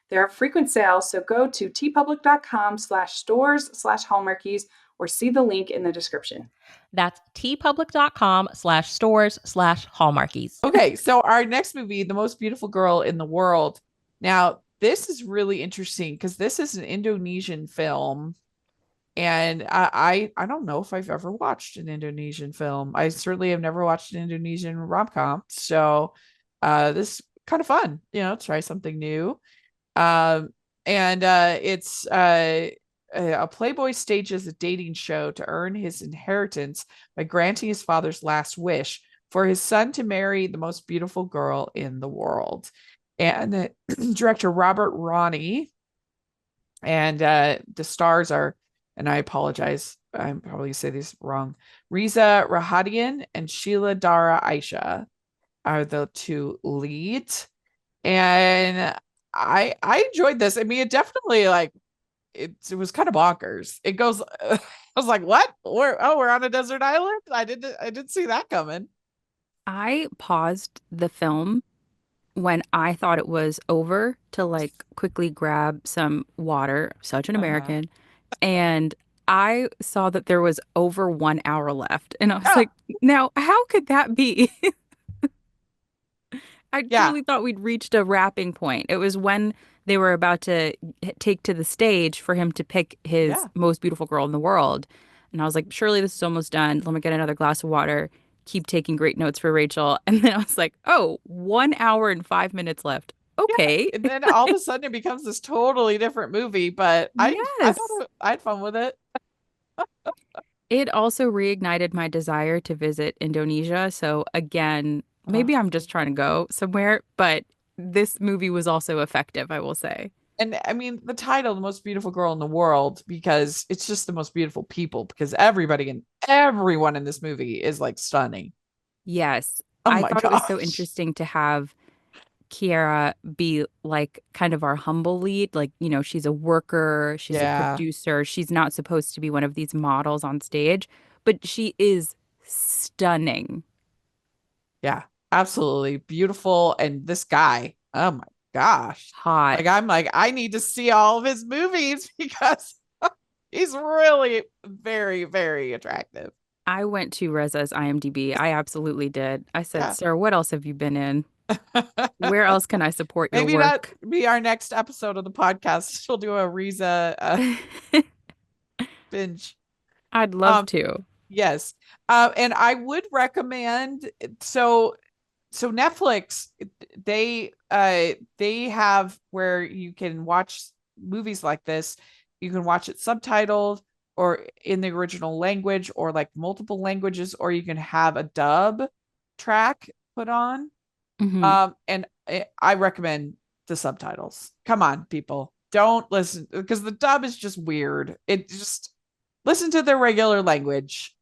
There are frequent sales, so go to tpublic.com/stores/hallmarkies or see the link in the description. That's tpublic.com/stores/hallmarkies. Okay, so our next movie, The Most Beautiful Girl in the World. Now, this is really interesting because this is an Indonesian film, and I don't know if I've ever watched an Indonesian film. I certainly have never watched an Indonesian rom-com. So, this is kind of fun, try something new. And it's a playboy stages a dating show to earn his inheritance by granting his father's last wish for his son to marry the most beautiful girl in the world. And director Robert Ronnie And the stars are, and I apologize, I'm probably say these wrong. Riza Rahadian and Sheila Dara Aisha are the two leads. And I enjoyed this. I mean, it definitely like it was kind of bonkers. It goes I was like, what? We're on a desert island? I didn't see that coming. I paused the film when I thought it was over to like quickly grab some water, such an Uh-huh. American, and I saw that there was over 1 hour left. And I was Yeah. like, now, how could that be? I Yeah. truly thought we'd reached a wrapping point. It was when they were about to take to the stage for him to pick his Yeah. most beautiful girl in the world. And I was like, surely this is almost done. Let me get another glass of water, keep taking great notes for Rachel. And then I was like, oh, 1 hour and 5 minutes left. Yeah. Okay. And then all of a sudden it becomes this totally different movie, but I thought Yes. I had fun with it. It also reignited my desire to visit Indonesia. So again, Uh, maybe I'm just trying to go somewhere, but this movie was also effective, I will say. and I mean the title, The Most Beautiful Girl in the World, because it's just the most beautiful people, because everybody and everyone in this movie is like stunning. Yes. Oh I my thought it was so gosh. interesting to have Kiara be like kind of our humble lead. Like, she's a worker, she's a Yeah. producer. She's not supposed to be one of these models on stage, but she is stunning. Yeah, absolutely beautiful. And this guy, oh my gosh. Hot. I'm like, I need to see all of his movies because he's really very, very attractive. I went to Reza's IMDb. I absolutely did. I said, Yeah. "Sir, what else have you been in? Where else can I support your Maybe that work?" be our next episode of the podcast. We'll do a Riza binge. I'd love Um, to. yes. And I would recommend so Netflix, they have where you can watch movies like this. You can watch it subtitled or in the original language or like multiple languages, or you can have a dub track put on. Hmm. And I recommend the subtitles. Come on, people. Don't listen because the dub is just weird. It just listen to the regular language.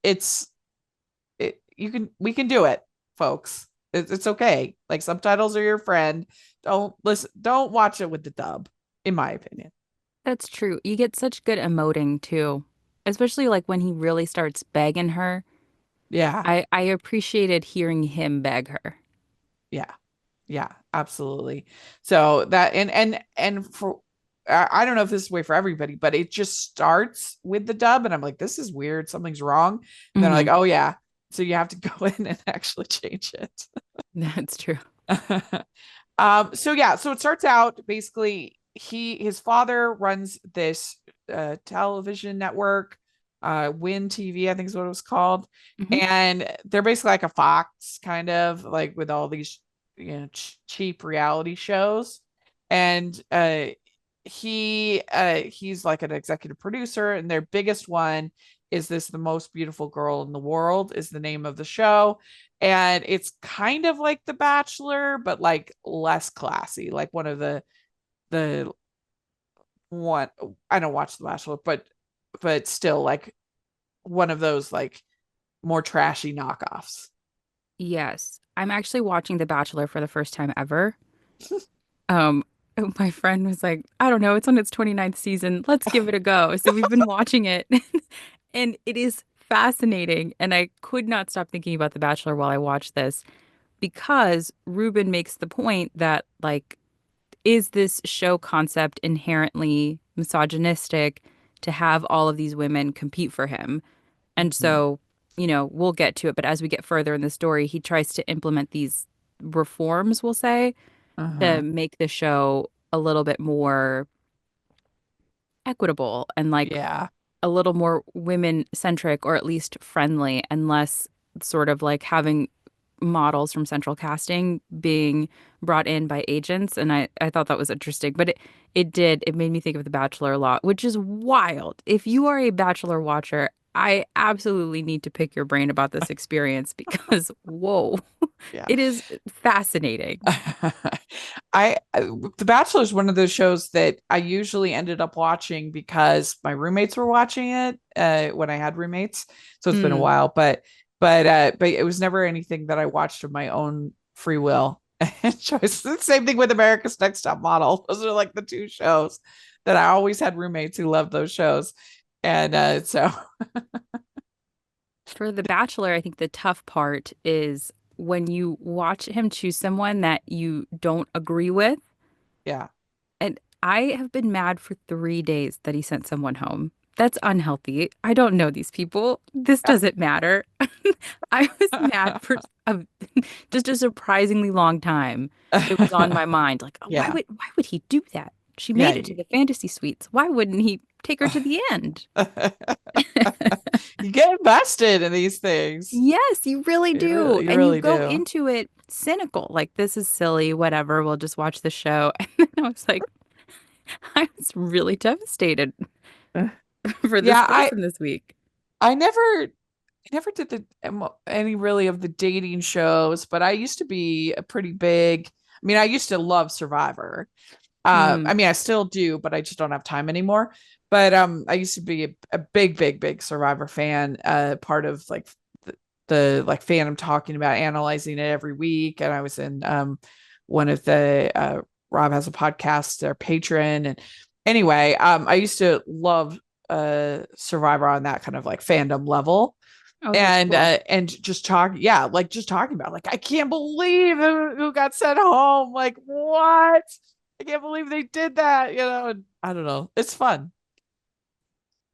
We can do it, folks. It's okay. Like subtitles are your friend. Don't watch it with the dub, in my opinion. That's true. You get such good emoting too, especially like when he really starts begging her. Yeah. I appreciated hearing him beg her. Yeah. Yeah, absolutely. So that and for I don't know if this is the way for everybody, but it just starts with the dub and I'm like, this is weird, something's wrong. And then I'm like, Hmm. oh yeah. So you have to go in and actually change it. That's true. So yeah, so it starts out basically his father runs this television network, Win TV, I think is what it was called. Hmm. And they're basically like a Fox kind of like with all these cheap reality shows. And he's like an executive producer, and their biggest one is this The Most Beautiful Girl in the World is the name of the show, and it's kind of like The Bachelor but like less classy, like one of the one I don't watch The Bachelor, but still like one of those like more trashy knockoffs. Yes. I'm actually watching The Bachelor for the first time ever. Um, my friend was like, I don't know, it's on its 29th season. Let's give it a go. So we've been watching it and it is fascinating. And I could not stop thinking about The Bachelor while I watched this because Ruben makes the point that, like, is this show concept inherently misogynistic to have all of these women compete for him? And Mhm. so, we'll get to it. But as we get further in the story, he tries to implement these reforms, we'll say, to Uh-huh. make the show a little bit more equitable and like Yeah. a little more women centric or at least friendly and less sort of like having models from central casting being brought in by agents. And I thought that was interesting. But it made me think of The Bachelor a lot, which is wild. If you are a Bachelor watcher, I absolutely need to pick your brain about this experience because, whoa, Yeah. it is fascinating. The Bachelor is one of those shows that I usually ended up watching because my roommates were watching it when I had roommates. So it's been a Mm. while, but it was never anything that I watched of my own free will and choice. The same thing with America's Next Top Model. Those are like the two shows that I always had roommates who loved those shows. And so For The Bachelor, I think the tough part is when you watch him choose someone that you don't agree with. yeah. And I have been mad for 3 days that he sent someone home. That's unhealthy. I don't know these people. This doesn't matter. I was mad for just a surprisingly long time. It was on my mind. Like, Yeah. why would he do that? She made it Yeah. to the fantasy suites. Why wouldn't he take her to the end? You get invested in these things. Yes, you really do. You And you really go do. into it cynical, like this is silly, whatever, we'll just watch the show. And then I was like, I was really devastated for this Yeah, person this week. I never did any really of the dating shows, but I used to be a pretty big. I mean, I used to love Survivor. Hmm. I mean, I still do, but I just don't have time anymore. But I used to be a big Survivor fan. Part of like the like fandom talking about analyzing it every week, and I was in one of the Rob has a podcast, their patron, and anyway, I used to love Survivor on that kind of like fandom level Oh, that's cool. and just talk yeah like just talking about like I can't believe who got sent home, like what, I can't believe they did that, and I don't know, it's fun.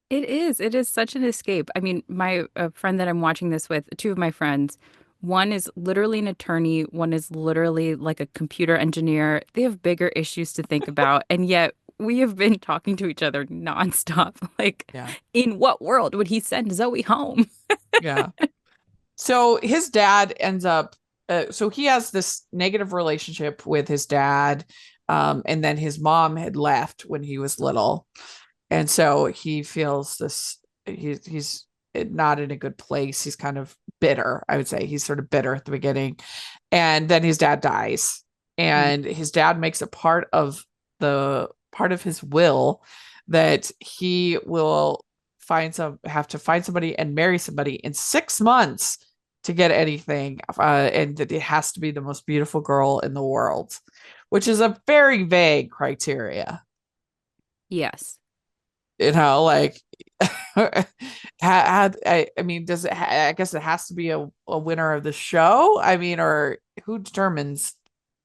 It is. It is such an escape. I mean, my a friend that I'm watching this with, two of my friends, one is literally an attorney, one is literally like a computer engineer. They have bigger issues to think about, and yet we have been talking to each other nonstop. Like, Yeah, in what world would he send Zoe home? yeah. So his dad ends up so he has this negative relationship with his dad, and then his mom had left when he was little, and so he feels this he's not in a good place. He's kind of bitter, I would say. He's sort of bitter at the beginning, and then his dad dies, Mm. and his dad makes a part of his will that he will have to find somebody and marry somebody in 6 months to get anything, and that it has to be the most beautiful girl in the world, which is a very vague criteria. Yes. Like I mean, does it I guess it has to be a winner of the show, I mean, or who determines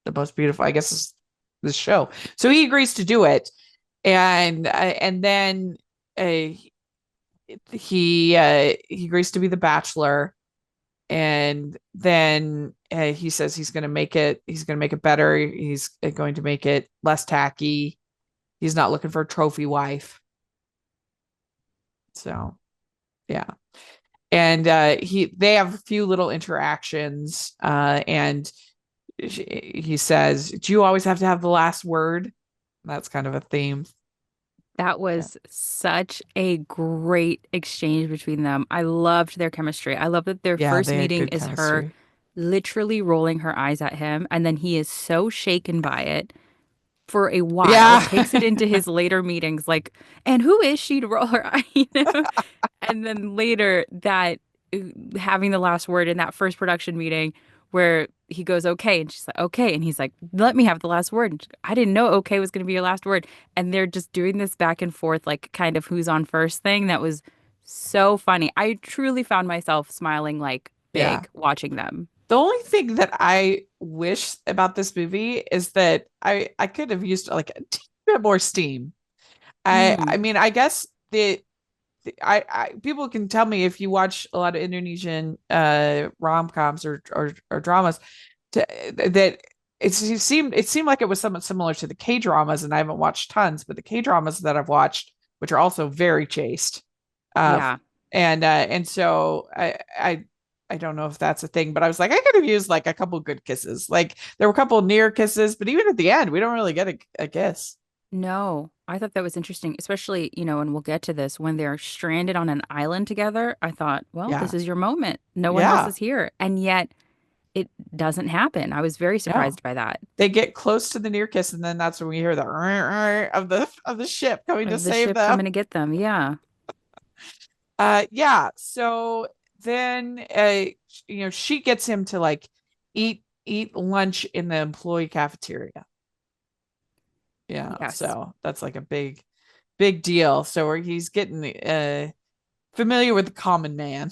the most beautiful, I guess it's the show. So he agrees to do it, and then uh, he agrees to be the bachelor, and then he says he's going to make it better, he's going to make it less tacky, he's not looking for a trophy wife. So yeah, and they have a few little interactions, and he says, do you always have to have the last word? That's kind of a theme. That Yeah, was such a great exchange between them. I loved their chemistry. I love that their yeah, first they had meeting good is her chemistry. literally rolling her eyes at him, and then he is so shaken by it for a while, Yeah. takes it into his later meetings, like, and who is she to roll her eye, you know? And then later that having the last word in that first production meeting where he goes, okay. And she's like, okay. And he's like, let me have the last word. And she goes, I didn't know okay was going to be your last word. And they're just doing this back and forth, like kind of who's on first thing. That was so funny. I truly found myself smiling like Yeah. big watching them. The only thing that I wish about this movie is that I could have used like a bit more steam. I Mm, mean, I guess I people can tell me if you watch a lot of Indonesian rom-coms or dramas that it seemed like it was somewhat similar to the K dramas, and I haven't watched tons, but the K dramas that I've watched, which are also very chaste, uh, yeah. and so I don't know if that's a thing, but I was like, I could have used like a couple good kisses. Like there were a couple near kisses, but even at the end, we don't really get a kiss. No. I thought that was interesting, especially, and we'll get to this when they're stranded on an island together. I thought, well, this Yeah. is your moment. No one else Yeah. is here. And yet it doesn't happen. I was very No. surprised by that. They get close to the near kiss, and then that's when we hear the of the ship coming to Of the save ship them. coming to get them. Yeah. Yeah. So then she gets him to like eat lunch in the employee cafeteria. Yeah. Yes. So that's like a big deal. So where he's getting familiar with the common man.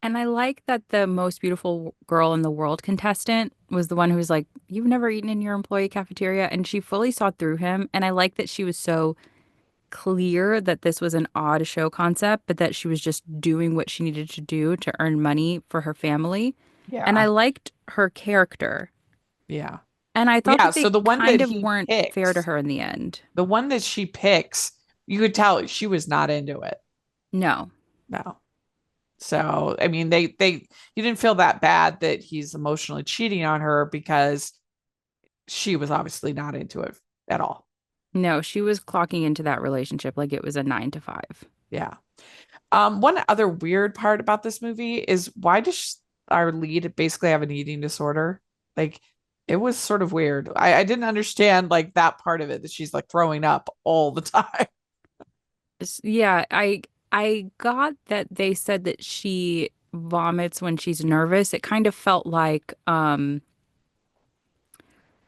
And I like that the most beautiful girl in the world contestant was the one who was like, "You've never eaten in your employee cafeteria." And she fully saw through him. And I like that she was so clear that this was an odd show concept, but that she was just doing what she needed to do to earn money for her family. And I Yeah. liked her character. Yeah. And I thought Yeah. that So they the one that kind of he weren't fair to picks, her in the end. the one that she picks, you could tell she was not into it. No. No. So, I mean, they you didn't feel that bad that he's emotionally cheating on her because she was obviously not into it at all. No, she was clocking into that relationship like it was a 9 to 5. Yeah. One other weird part about this movie is why does our lead basically have an eating disorder? Like, it was sort of weird. I didn't understand like that part of it that she's like throwing up all the time. Yeah, I got that they said that she vomits when she's nervous. It kind of felt like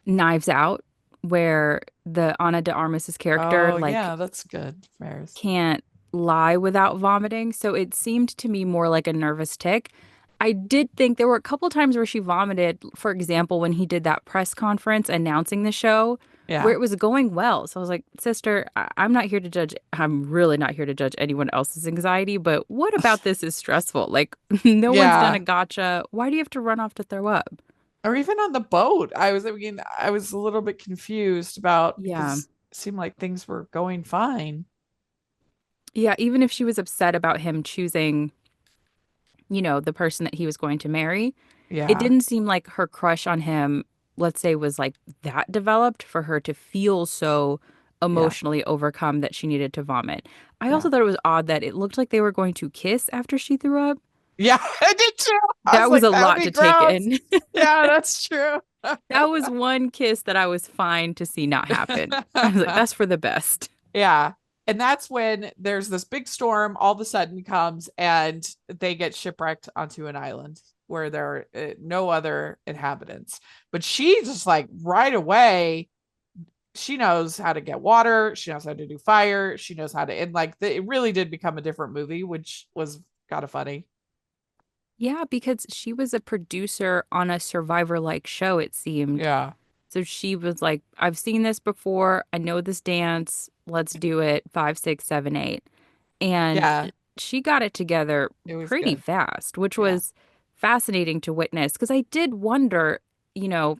Knives Out, where the Ana de Armas's character Oh, like yeah, that's good. Fairs. can't lie without vomiting. So it seemed to me more like a nervous tick. I did think there were a couple times where she vomited, for example, when he did that press conference announcing the show, where Yeah. it was going well. So I was like, sister, I'm not here to judge. I'm really not here to judge anyone else's anxiety, but what about this is stressful? Like, no one's done a Yeah. gotcha. Why do you have to run off to throw up? Or even on the boat. I was a little bit confused about Yeah. because it seemed like things were going fine. Yeah. Even if she was upset about him choosing, the person that he was going to marry, it Yeah. didn't seem like her crush on him, let's say, was like that developed for her to feel so Yeah. emotionally overcome that she needed to vomit. I Yeah. also thought it was odd that it looked like they were going to kiss after she threw up. Yeah, I did too. I was That was like, a that would lot be to take gross. in. Yeah, that's true. That was one kiss that I was fine to see not happen. I was like, that's for the best. Yeah. And that's when there's this big storm all of a sudden comes and they get shipwrecked onto an island where there are no other inhabitants. But she just like right away, she knows how to get water. She knows how to do fire. She knows how to, and like it really did become a different movie, which was kind of funny. Yeah, because she was a producer on a Survivor like show, it seemed. Yeah. So she was like, I've seen this before. I know this dance. Let's do it. 5, 6, 7, 8. And Yeah. she got it together It was pretty good. fast, which Yeah. was fascinating to witness. Because I did wonder, you know,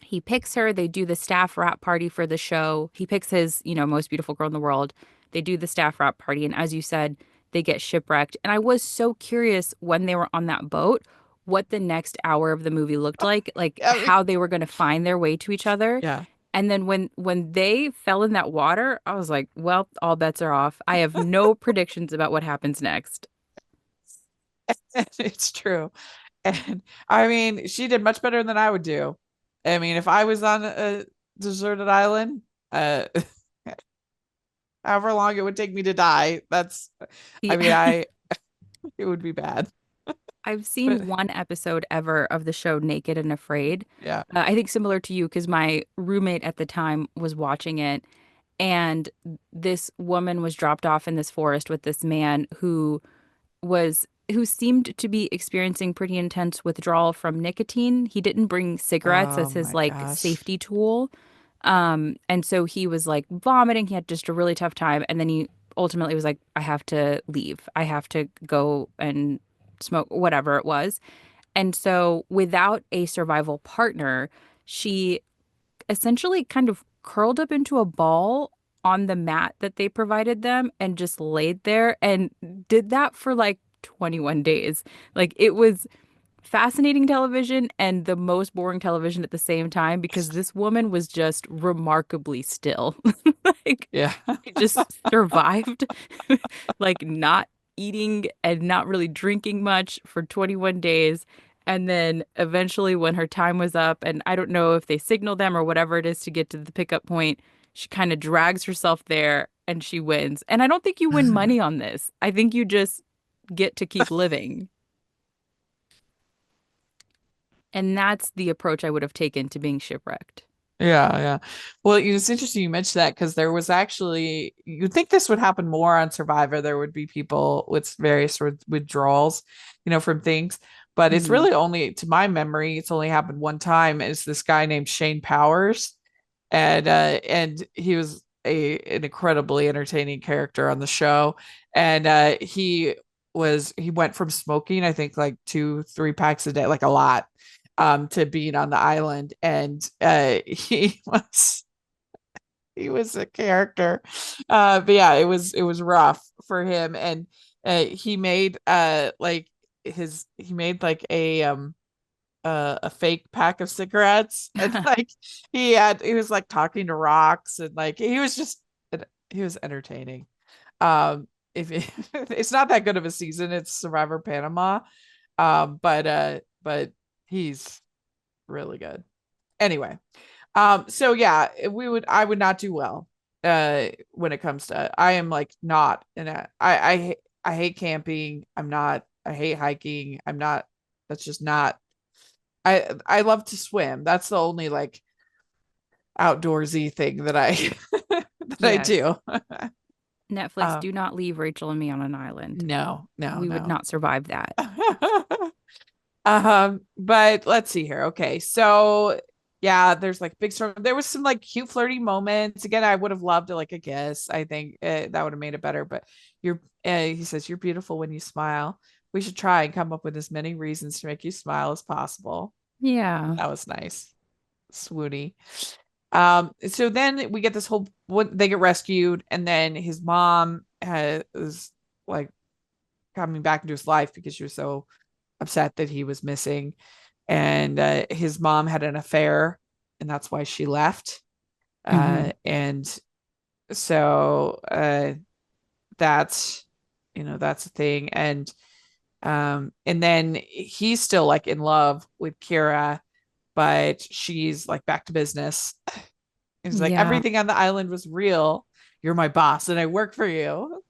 he picks her, they do the staff wrap party for the show. He picks his, most beautiful girl in the world. They do the staff wrap party. And as you said, they get shipwrecked. And I was so curious when they were on that boat what the next hour of the movie looked like I mean, how they were going to find their way to each other. yeah. And then when they fell in that water, I was like, well, all bets are off. I have no predictions about what happens next. It's true. And I mean, she did much better than I would do. I mean, if I was on a deserted island, uh, however long it would take me to die, I mean, Yeah. it would be bad. I've But seen one episode ever of the show Naked and Afraid. yeah, I think similar to you because my roommate at the time was watching it, and this woman was dropped off in this forest with this man who seemed to be experiencing pretty intense withdrawal from nicotine. He didn't bring cigarettes oh as his my like gosh. safety tool. And so he was like vomiting. He had just a really tough time. And then he ultimately was like, I have to leave. I have to go and smoke, whatever it was. And so without a survival partner, she essentially kind of curled up into a ball on the mat that they provided them and just laid there and did that for like 21 days. Like it was fascinating television and the most boring television at the same time because this woman was just remarkably still. Like Yeah. she just survived like not eating and not really drinking much for 21 days. And then eventually when her time was up, and I don't know if they signal them or whatever it is to get to the pickup point, she kind of drags herself there and she wins. And I don't think you win money on this. I think you just get to keep living. And that's the approach I would have taken to being shipwrecked. Yeah, yeah. Well, it's interesting you mentioned that because there was actually, you'd think this would happen more on Survivor. There would be people with various sort of withdrawals, from things. But it's Hmm. really only, to my memory, it's only happened one time. It's this guy named Shane Powers, and he was an incredibly entertaining character on the show. And he went from smoking, I think like 2-3 packs a day, like a lot, to being on the island, and he was a character. But yeah, it was rough for him, and he made he made like a fake pack of cigarettes, and like he was like talking to rocks, and like he was entertaining. If it's not that good of a season, it's Survivor Panama. But he's really good. Anyway, so yeah, I would not do well when it comes to, I am like not in a I hate camping. I hate hiking. That's just not, I love to swim. That's the only like outdoorsy thing that I that I Yes. do. Netflix, uh do not leave Rachel and me on an island. no, no, We would no. not survive that. But let's see here. Okay, so yeah, there's like big storm. There was some like cute flirty moments. Again, I would have loved to like a kiss. I think that would have made it better. But he says you're beautiful when you smile. We should try and come up with as many reasons to make you smile as possible. Yeah. That was nice, swoony. So then we get this whole, when they get rescued, and then his mom is like coming back into his life because she was so upset that he was missing, and his mom had an affair, and that's why she left. Hmm. And so that's that's the thing, and then he's still like in love with Kira, but she's like back to business. It's like Yeah. everything on the island was real. You're my boss, and I work for you.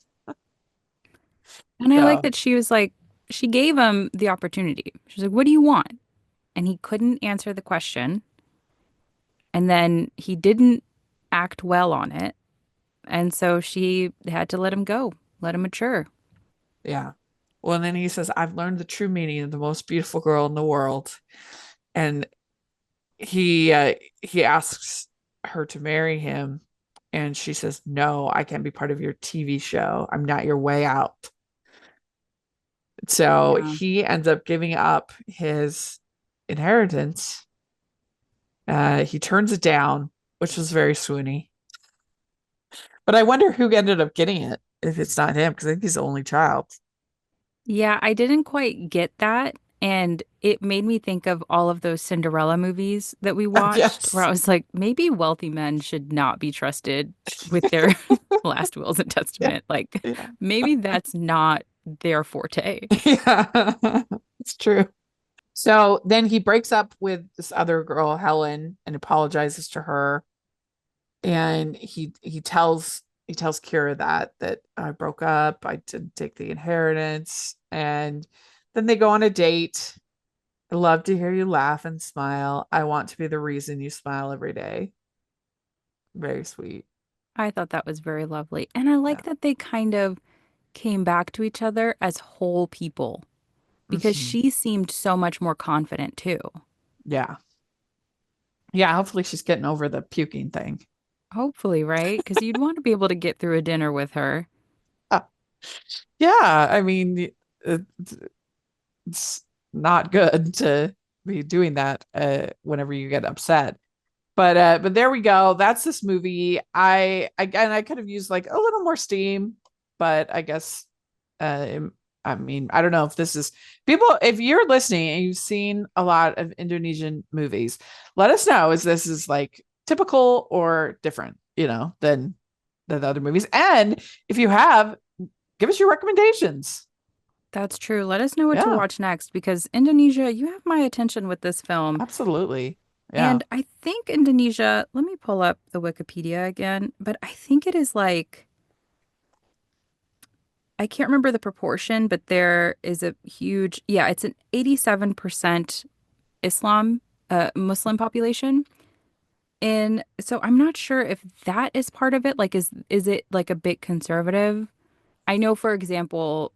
And I like So that she was like, she gave him the opportunity. She was like, what do you want? And he couldn't answer the question. And then he didn't act well on it. And so she had to let him go, let him mature. yeah. Well, and then he says, I've learned the true meaning of the most beautiful girl in the world. And he asks her to marry him, and she says, no, I can't be part of your TV show. I'm not your way out. So Yeah. he ends up giving up his inheritance. He turns it down, which was very swoony. But I wonder who ended up getting it if it's not him, because I think he's the only child. Yeah, I didn't quite get that. And it made me think of all of those Cinderella movies that we watched, where Yes. I was like, maybe wealthy men should not be trusted with their last wills and Yeah. testament. Like, Yeah. maybe that's not their forte. Yeah. It's true. So then he breaks up with this other girl, Helen, and apologizes to her. And he tells Kira that I broke up, I didn't take the inheritance, and then they go on a date. I love to hear you laugh and smile. I want to be the reason you smile every day. Very sweet. I thought that was very lovely. And I Yeah. like that they kind of came back to each other as whole people because Mhm. she seemed so much more confident too. Yeah. Yeah. Hopefully she's getting over the puking thing. Hopefully, right? Because you'd want to be able to get through a dinner with her. Uh, yeah. I mean, it's not good to be doing that whenever you get upset. But there we go. That's this movie. I could have used like a little more steam, but I guess I mean, I don't know if this is people, if you're listening and you've seen a lot of Indonesian movies, let us know is this is like typical or different, than the other movies. And if you have, give us your recommendations. That's true. Let us know what to Yeah, watch next because Indonesia, you have my attention with this film. absolutely. Yeah. And I think Indonesia, let me pull up the Wikipedia again, but I think it is like, I can't remember the proportion, but there is a huge, yeah, it's an 87% Islam, Muslim population. And so I'm not sure if that is part of it. Like, is it like a bit conservative? I know, for example,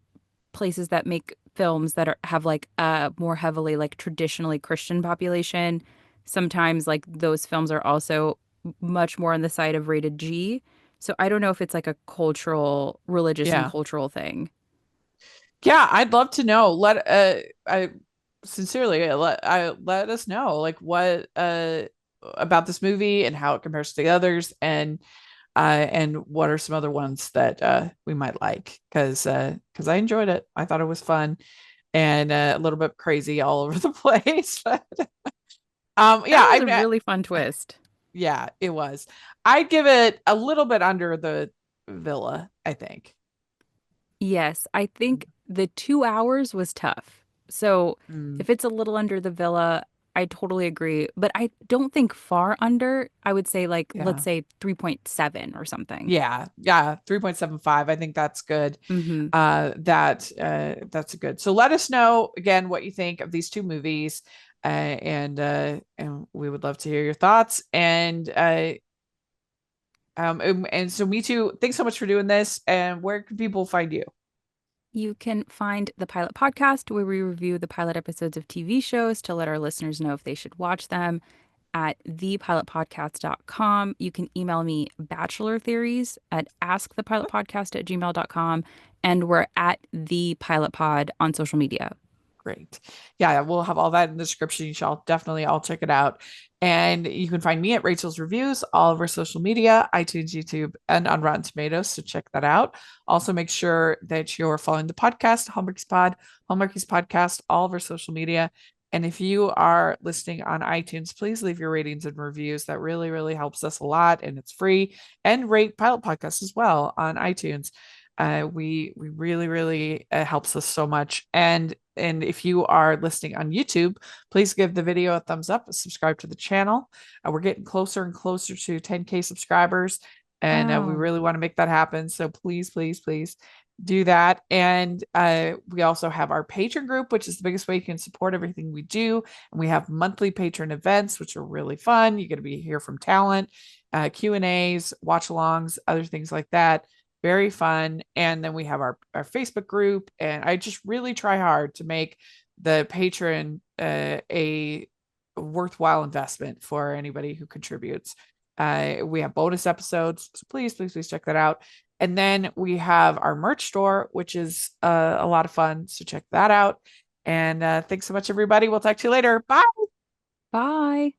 places that make films that have like a more heavily like traditionally Christian population, sometimes like those films are also much more on the side of rated G. So I don't know if it's like a cultural, religious and Yeah. cultural thing. Yeah, I'd love to know. I sincerely let us know like what about this movie and how it compares to the others and what are some other ones that we might like because I enjoyed it. I thought it was fun and a little bit crazy all over the place. But That yeah, was a really fun twist. yeah, it was. I'd give it a little bit under the Villa, I think. Yes, I think the 2 hours was tough. So Mm. if it's a little under the villa, I totally agree. But I don't think far under. I would say like, let's Yeah. say 3.7 or something. Yeah, yeah, 3.75. I think that's good. Hmm. That's good. So let us know again what you think of these two movies, and we would love to hear your thoughts. And so me too. Thanks so much for doing this. And where can people find you? You can find the Pilot Podcast where we review the pilot episodes of TV shows to let our listeners know if they should watch them at thepilotpodcast.com. You can email me bachelor theories at askthepilotpodcast@gmail.com. And we're at the Pilot Pod on social media. Great. Yeah, we'll have all that in the description. You shall definitely all check it out. And you can find me at Rachel's Reviews, all over social media, iTunes, YouTube, and on Rotten Tomatoes. So check that out. Also, make sure that you're following the podcast, Hallmarkies Podcast, all of our social media. And if you are listening on iTunes, please leave your ratings and reviews. That really, really helps us a lot, and it's free. And rate Pilot Podcast as well on iTunes. We really, really helps us so much. And if you are listening on YouTube, please give the video a thumbs up, subscribe to the channel. We're getting closer and closer to 10K subscribers, and we Wow. really want to make that happen. So please, please, please do that. And we also have our patron group, which is the biggest way you can support everything we do. And we have monthly patron events, which are really fun. You're going to be hear from talent, Q&As, watch alongs, other things like that. Very fun. And then we have our Facebook group. And I just really try hard to make the patron a worthwhile investment for anybody who contributes. We have bonus episodes. So please, please, please check that out. And then we have our merch store, which is a lot of fun. So check that out. And thanks so much, everybody. We'll talk to you later. Bye. Bye.